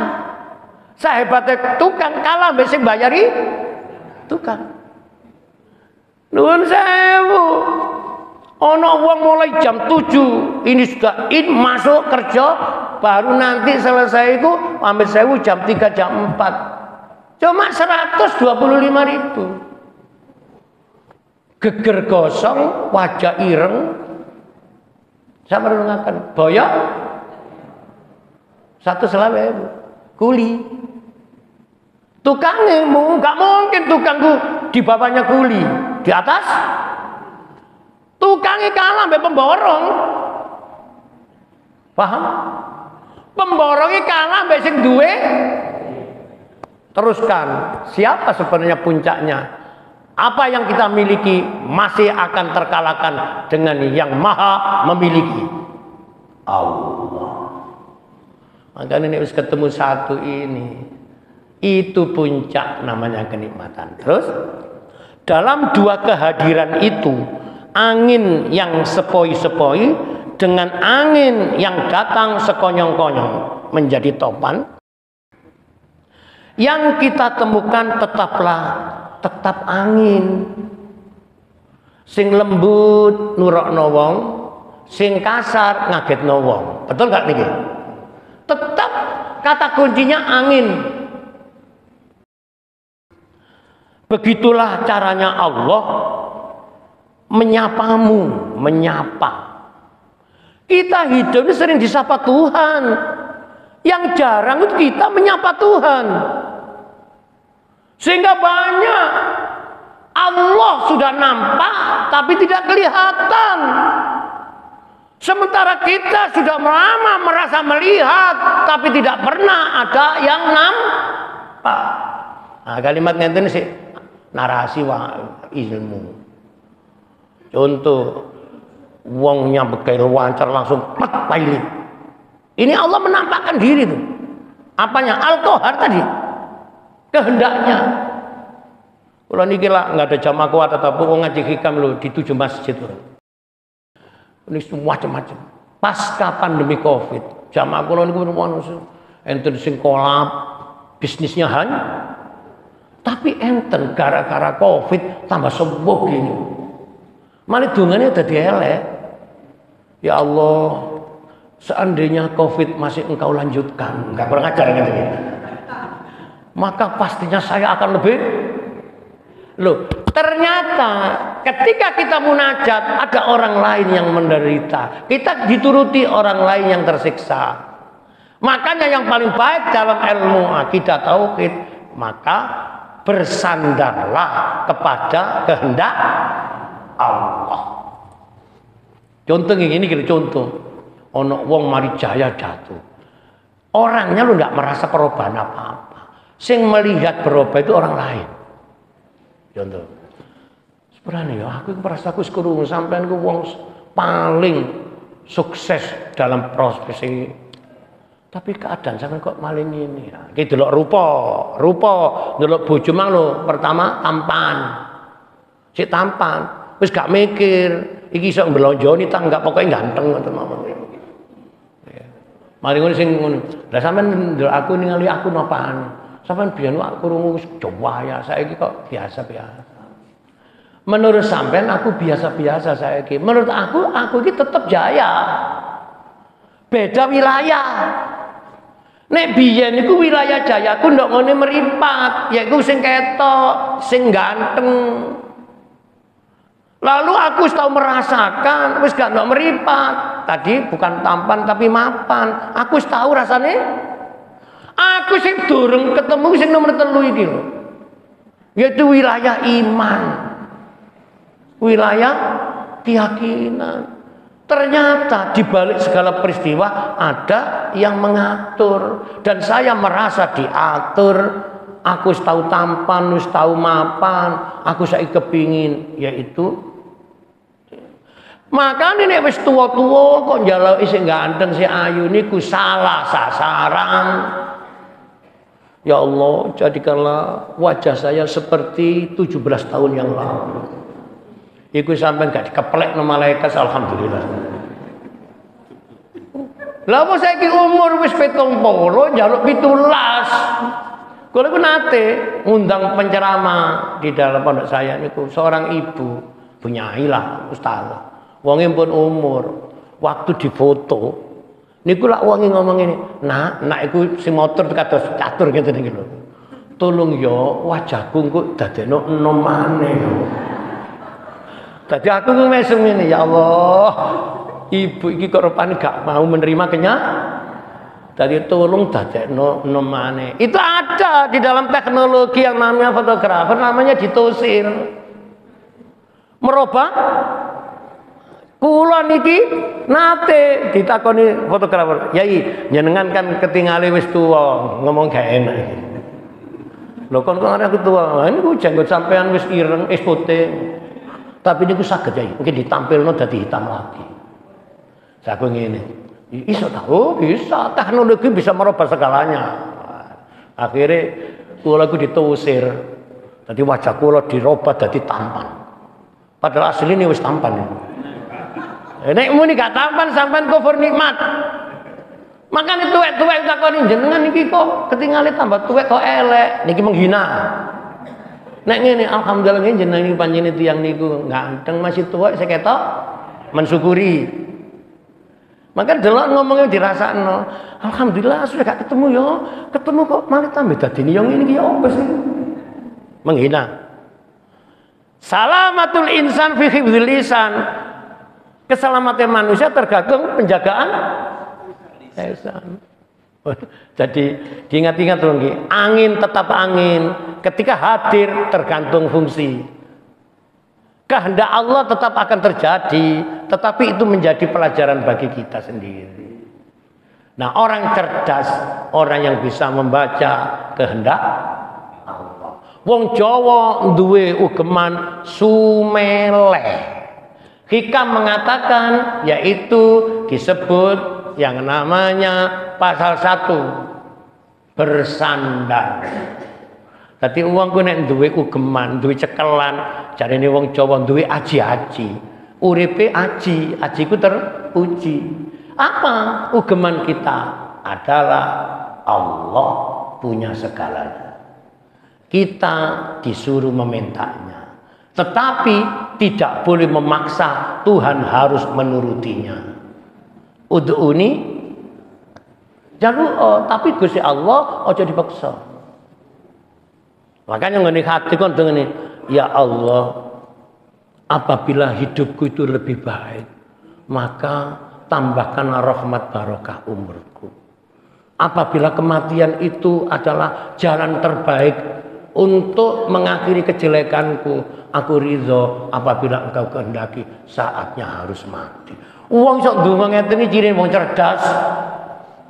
Sak hebatnya tukang kalah mbek sing bayari tukang. Nuwun sewu. Ana wong mulai jam 7 ini sudah masuk kerja, baru nanti selesai itu ambil sewu jam 3 jam 4. Cuma 125.000. Geger gosong, wajah ireng. Saya merenungkan, boyo 125.000 kuli. Tukangmu gak mungkin tukangku di bawahnya kuli, di atas. Tukangnya kalah sampai pemborong. Paham? Pemborongnya kalah sampai sing duwe. Teruskan, siapa sebenarnya puncaknya? Apa yang kita miliki masih akan terkalahkan dengan yang maha memiliki. Allah. Makanya ini harus ketemu satu ini. Itu puncak namanya kenikmatan. Terus, dalam dua kehadiran itu, angin yang sepoi-sepoi dengan angin yang datang sekonyong-konyong menjadi topan. Yang kita temukan tetap angin. Sing lembut nurakno wong, sing kasar ngagetno wong. Betul gak niki? Tetap kata kuncinya angin. Begitulah caranya Allah menyapamu, menyapa. Kita hidup ini sering disapa Tuhan. Yang jarang itu kita menyapa Tuhan. Sehingga banyak Allah sudah nampak tapi tidak kelihatan. Sementara kita sudah lama merasa melihat tapi tidak pernah ada yang nampak. Nah, kalimat ngeten sih narasi ilmu. Contoh wong nyambekai lancar langsung pet pailit. Ini Allah menampakkan diri tuh. Apanya? Al-Qahar tadi. Kehendaknya. Kalau niki lah nggak ada jamaah kuat tapi wong ngaji hikam lo di 7 masjid loh. Ini semua macam-macam. Pasca pandemi Covid, jamaah kula niku enten sing kolap, bisnisnya hanya. Tapi enten gara-gara Covid tambah sembuh gini. Malah dungane dadi elek. Ya Allah, seandainya Covid masih engkau lanjutkan, enggak kurang ajar gitu. Maka pastinya saya akan lebih. Loh, ternyata ketika kita munajat ada orang lain yang menderita. Kita dituruti orang lain yang tersiksa. Makanya yang paling baik dalam ilmu akidah tauhid, maka bersandarlah kepada kehendak Allah. Contoh ini gitu, contoh. Ono wong mari jaya jatuh. Orangnya lu enggak merasa perubahan apa-apa. Sing melihat berubah itu orang lain. Contoh. Sebenarnya ya aku merasa aku sekurung sampean ku wong paling sukses dalam proses ini. Tapi keadaan sampean kok maling ini ya. Iki delok rupa, delok bojo mang lho, pertama tampan. Sik tampan, wis gak mikir, iki iso mblonjoni ta enggak pokoke ganteng ngoten mawon. Mari ngono sing ngono. Lah sampean ndelok aku ningali aku nopaan. Sampeyan biyen aku krungu Jawa ya, saiki kok biasa-biasa. Menurut sampean aku biasa-biasa saiki. Menurut aku iki tetep jaya. Beda wilayah. Nek biyen iku wilayah Jayaku ndok ngene meripat, yaiku sing ketok, sing ganteng. Lalu aku tahu merasakan wis gak ndok meripat. Tadi bukan tampan tapi mapan. Aku tahu rasane. Aku sing durung ketemu sing nomor 3 iki lho. Yaitu wilayah iman. Wilayah keyakinan. Ternyata di balik segala peristiwa ada yang mengatur dan saya merasa diatur. Aku tahu tampan, wis tahu mapan, aku saiki kepingin yaitu makane nek wis tuwa-tuwa kok njaluk sing ganteng sing ayu niku salah sasaran. Ya Allah, jadikanlah wajah saya seperti 17 tahun yang lalu. Iku sampean gak dikeplek no malaikat, alhamdulillah. Lah apa saiki umur wis 70 njaluk 17. Kula iku nate ngundang penceramah di dalam pondok saya niku seorang ibu, bunyai lah, ustazah. Wonge pun umur, waktu difoto niku lak wonge ngomong ngene, "Nak iku si motor kados catur ngene iki lho. Tolong yo wajahku kok dadekno enom maneh yo." Tadi aku mesem ini, ya Allah, ibu iki kok rupane gak mau menerima Tadi tolong dadekno nomane. Itu ada di dalam teknologi yang namanya fotografer, namanya ditosir. Merubah kula niki nate ditakoni fotografer, "Yai, jenengan kan ketingale wis tuwa, ngomong gak enak iki." Lho kon aku tuwa, niku jenggot sampean wis ireng, wis putih. Tapi niku saged ya, mungkin ditampilno dadi hitam lagi. Saya ngene. Iso ta? Oh, bisa. Teknologi bisa merubah segalanya. Akhirnya kula iku ditusir. Dadi wajah kula dirubah dadi tampan. Padahal asline wis tampan. Nek muni gak tampan sampean kufur nikmat. Makane tuwek-tuwek takoni jenengan iki kok ketingale tambah tuwek kok elek. Niki menghina. Nek ngene alhamdulillah ngene jenengan panjenengan tiyang niku ganteng masih tua saya ketok mensyukuri. Maka delok ngomongnya dirasakno. Alhamdulillah sudah gak ketemu yo. Ketemu kok malah tambah dadi yo ngene iki yo apa sih? Menghina. Salamatul insan fi hifdzil lisan. Keselamatan manusia tergantung penjagaan lisan. Jadi diingat-ingat dong, angin tetap angin, ketika hadir tergantung fungsi. Kehendak Allah tetap akan terjadi, tetapi itu menjadi pelajaran bagi kita sendiri. Nah, orang cerdas, orang yang bisa membaca kehendak Allah. Wong Jawa duwe ugeman sumeleh. Hikam mengatakan yaitu disebut yang namanya pasal 1 bersandar. Dadi wong ku nek duwe ugeman, duwe cekelan, jarene wong Jawa duwe aji-aji. Uripe aji, ajiku teruji. Apa ugeman kita? Adalah Allah punya segalanya. Kita disuruh memintanya. Tetapi tidak boleh memaksa, Tuhan harus menurutinya. Ud'uni tapi Gusti Allah aja dipaksa. Makanya ngene hati kon ngene, ya Allah, apabila hidupku itu lebih baik, maka tambahkanlah rahmat barokah umurku. Apabila kematian itu adalah jalan terbaik untuk mengakhiri kejelekanku, aku ridho apabila engkau kehendaki saatnya harus mati. Uang sok donga ngeten iki ciri wong cerdas.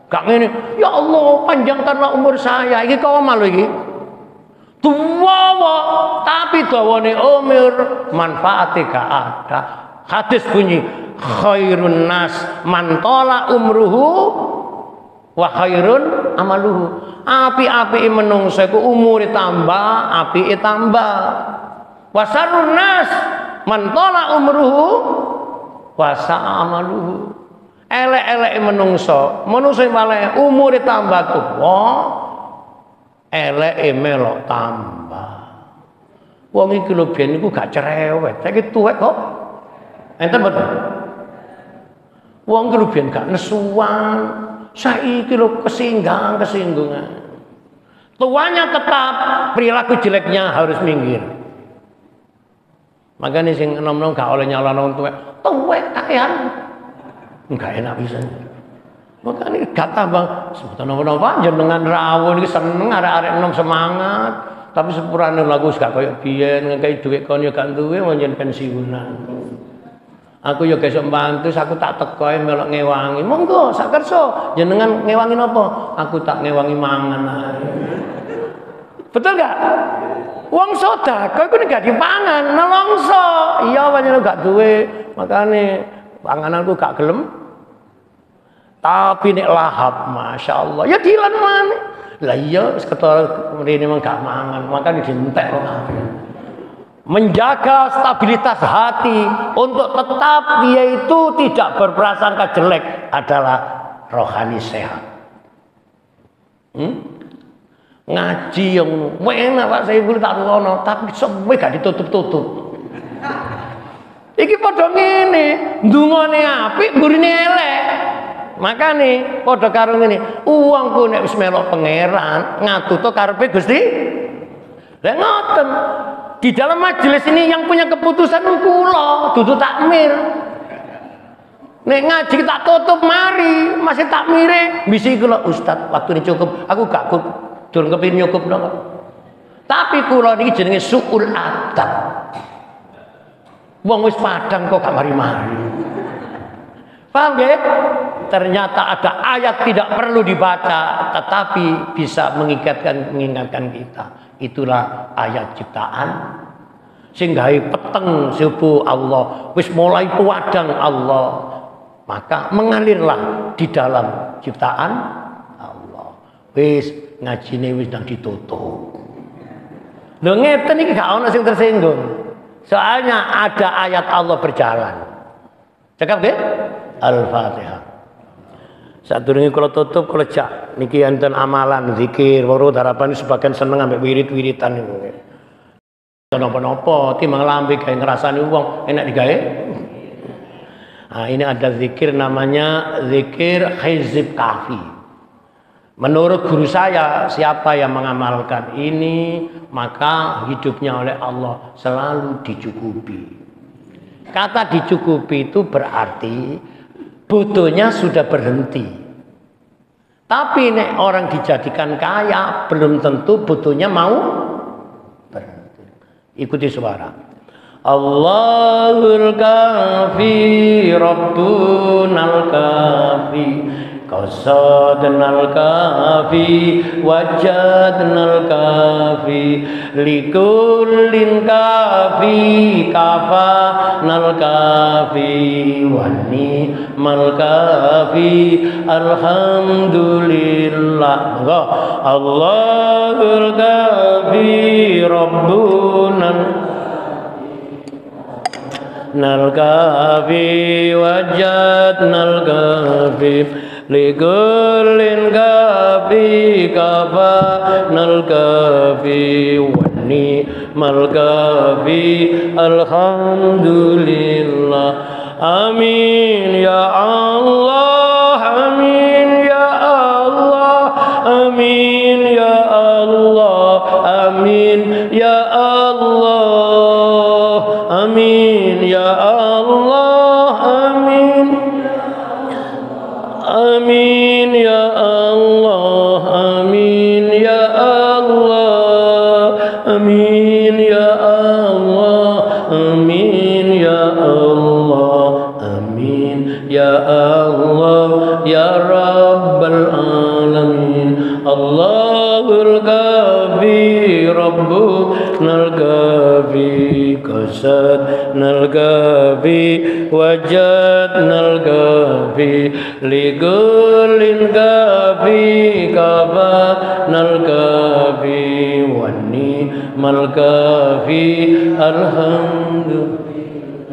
Gak ngene, ya Allah panjangkanlah umur saya. Iki kok malu iki. Tua tapi dawane umur manfaate gak ada. Hadis bunyi khairun nas man tola umruhu wa khairun amaluhu. Api-api menungso iku umure tambah, apike tambah. Wasarun nas man tola umruhu wa sa'amaluhu. Elek-elek menungso malah umure tambah tuwa, eleke melok tambah. Wong iki lho biyen niku gak cerewet, saiki tuwek kok. Enten mboten? Wong iki lho biyen gak nesuan, saiki lho kesinggungan. Tuanya tetap, perilaku jeleknya harus minggir. Makanya sing enom-enom gak oleh nyalano wong tuwek kakean. Enggak enak pisan. Makanya gak tambah sebut napa-napa jenengan rawuh iki seneng arek-arek enom semangat. Tapi sepurane lagu gak koyo biyen ngekei dhuwit kon yo gak duwe njen pensiunan. Aku yo gesuk mbantu, aku tak teko melok ngewangi. Monggo sak kersa. Jenengan ngewangi napa? Aku tak ngewangi mangan ae. Betul gak? Wong sedekah iku nek gak dipangan, nelongso. Iya pancen gak duwe, makane pangananku gak gelem. Tapi nek lahap, masyaallah, ya dilan maneh. Lah iya wis ketara mrene mung gak mangan, makane dientek kok kabeh. Menjaga stabilitas hati untuk tetap dia itu tidak berprasangka jelek adalah rohani sehat. Ngaji yang enak Pak saya boleh tak ruwono, tapi semua gak ditutup-tutup. Iki padha ngene, ndungane apik, mburine elek. Makane padha karo ngene, wong ku nek wis melok pangeran, ngatuto karepe Gusti. Lah ngoten. Di dalam majelis ini yang punya keputusan kula, dudu takmir. Nek ngaji tak tutup mari, masih takmire, bisi kula Ustaz, waktu ini cukup. Aku gak durung kepengin nyukupno kok. Tapi kula niki jenenge suul adab. Wong wis padang kok gak mari-mari. Paham nggih? Ternyata ada ayat tidak perlu dibaca, tetapi bisa mengingatkan kita. Itulah ayat ciptaan. Sing gawe peteng subuh Allah, wis mulai puwadang Allah. Maka mengalirlah di dalam ciptaan Allah. Wis ngajine wis nang ditutup. Lho ngeten iki gak ana sing tersinggung. Soalnya ada ayat Allah berjalan. Cakap nggih? Al-Fatihah. Sadurunge kula tutup kula jak niki enten amalan zikir weruh harapan sebagian seneng ambek wirid-wiritan niku. Napa-napa timbang lambe gawe ngrasani wong enak digawe. Nah, ini ada zikir namanya zikir Hizib Kahfi. Menurut guru saya, siapa yang mengamalkan ini maka hidupnya oleh Allah selalu dicukupi. Kata dicukupi itu berarti butuhnya sudah berhenti. Tapi nek orang dijadikan kaya belum tentu butuhnya mau berhenti. Ikuti suara. Allahul Kafi Rabbunal Kafi Qasadnal Kafi Wajadnal Kafi Likullin Kafi Kafanal Kafi Wani Mal Kafi Alhamdulillah. Allahul Kafi Rabbunal Nal Kafi Wajadnal Kafi Likullin Kafi Kafanal Kafi Wani Mal Kafi Alhamdulillah. Amin ya Allah, amin ya Allah, amin ya Allah, amin ya Allah, amin ya Allah, amin. Amin ya Allah, amin ya Allah, amin ya Allah, amin ya Allah, amin ya Allah ya Rabbal alamin. Allahul Kafi Rabbunal Kafi Qasadnal Kafi Wajadnal Kafi Likullin Kafi Kafanal Kafi Wani Mal Kafi Alhamdulillah.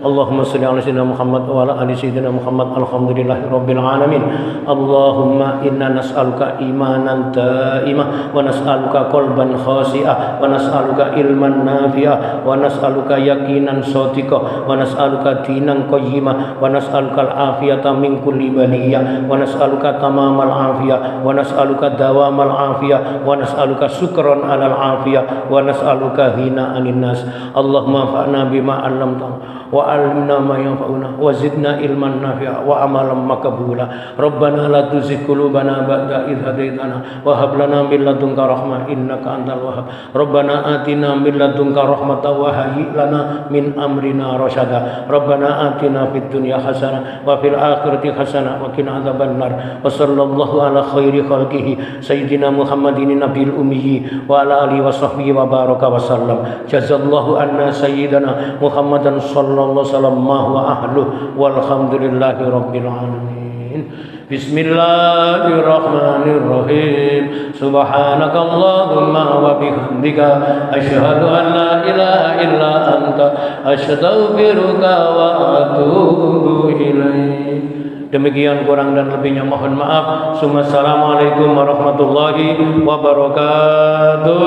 Allahumma shalli ala sayyidina Muhammad wa ala ali sayyidina Muhammad. Alhamdulillahi rabbil alamin. Allahumma inna nas'aluka imanan daimah wa nas'aluka qalban khashi'ah wa nas'aluka ilman nafi'ah wa nas'aluka yaqinan shadiqah wa nas'aluka dinan qayyimah wa nas'aluka al-afiyata min kulli baliyah wa nas'aluka tamamal afiyah wa nas'aluka dawamal afiyah wa nas'aluka syukran alal afiyah wa nas'aluka hina anin nas. Allahumma fa'na bima 'allamtana wa 'allimna ma yanfa'una wa zidna ilman nafi'a wa amalan maqbula. Rabbana la tuzigh qulubana ba'da idh hadaitana wa hab lana min ladunka rahmah innaka antal wahhab. Rabbana atina min ladunka rahmatan wa hayyi lana min amrina rasyada. Rabbana atina fid dunya hasanah wa fil akhirati hasanah wa qina adzabannar. Wa sallallahu ala khairi khalqihi sayyidina Muhammadin nabiyil ummi wa ala alihi wa sahbihi wa baraka wa sallam. Jazallahu anna sayyidana Muhammadan sallallahu alaihi wasallam wa ahluhu walhamdulillahi rabbil alamin. Bismillahirrahmanirrahim. Subhanakallahumma wa bihamdika asyhadu an la ilaha illa anta astaghfiruka wa atubu ilaik. Demikian kurang dan lebihnya mohon maaf. Assalamualaikum warahmatullahi wabarakatuh.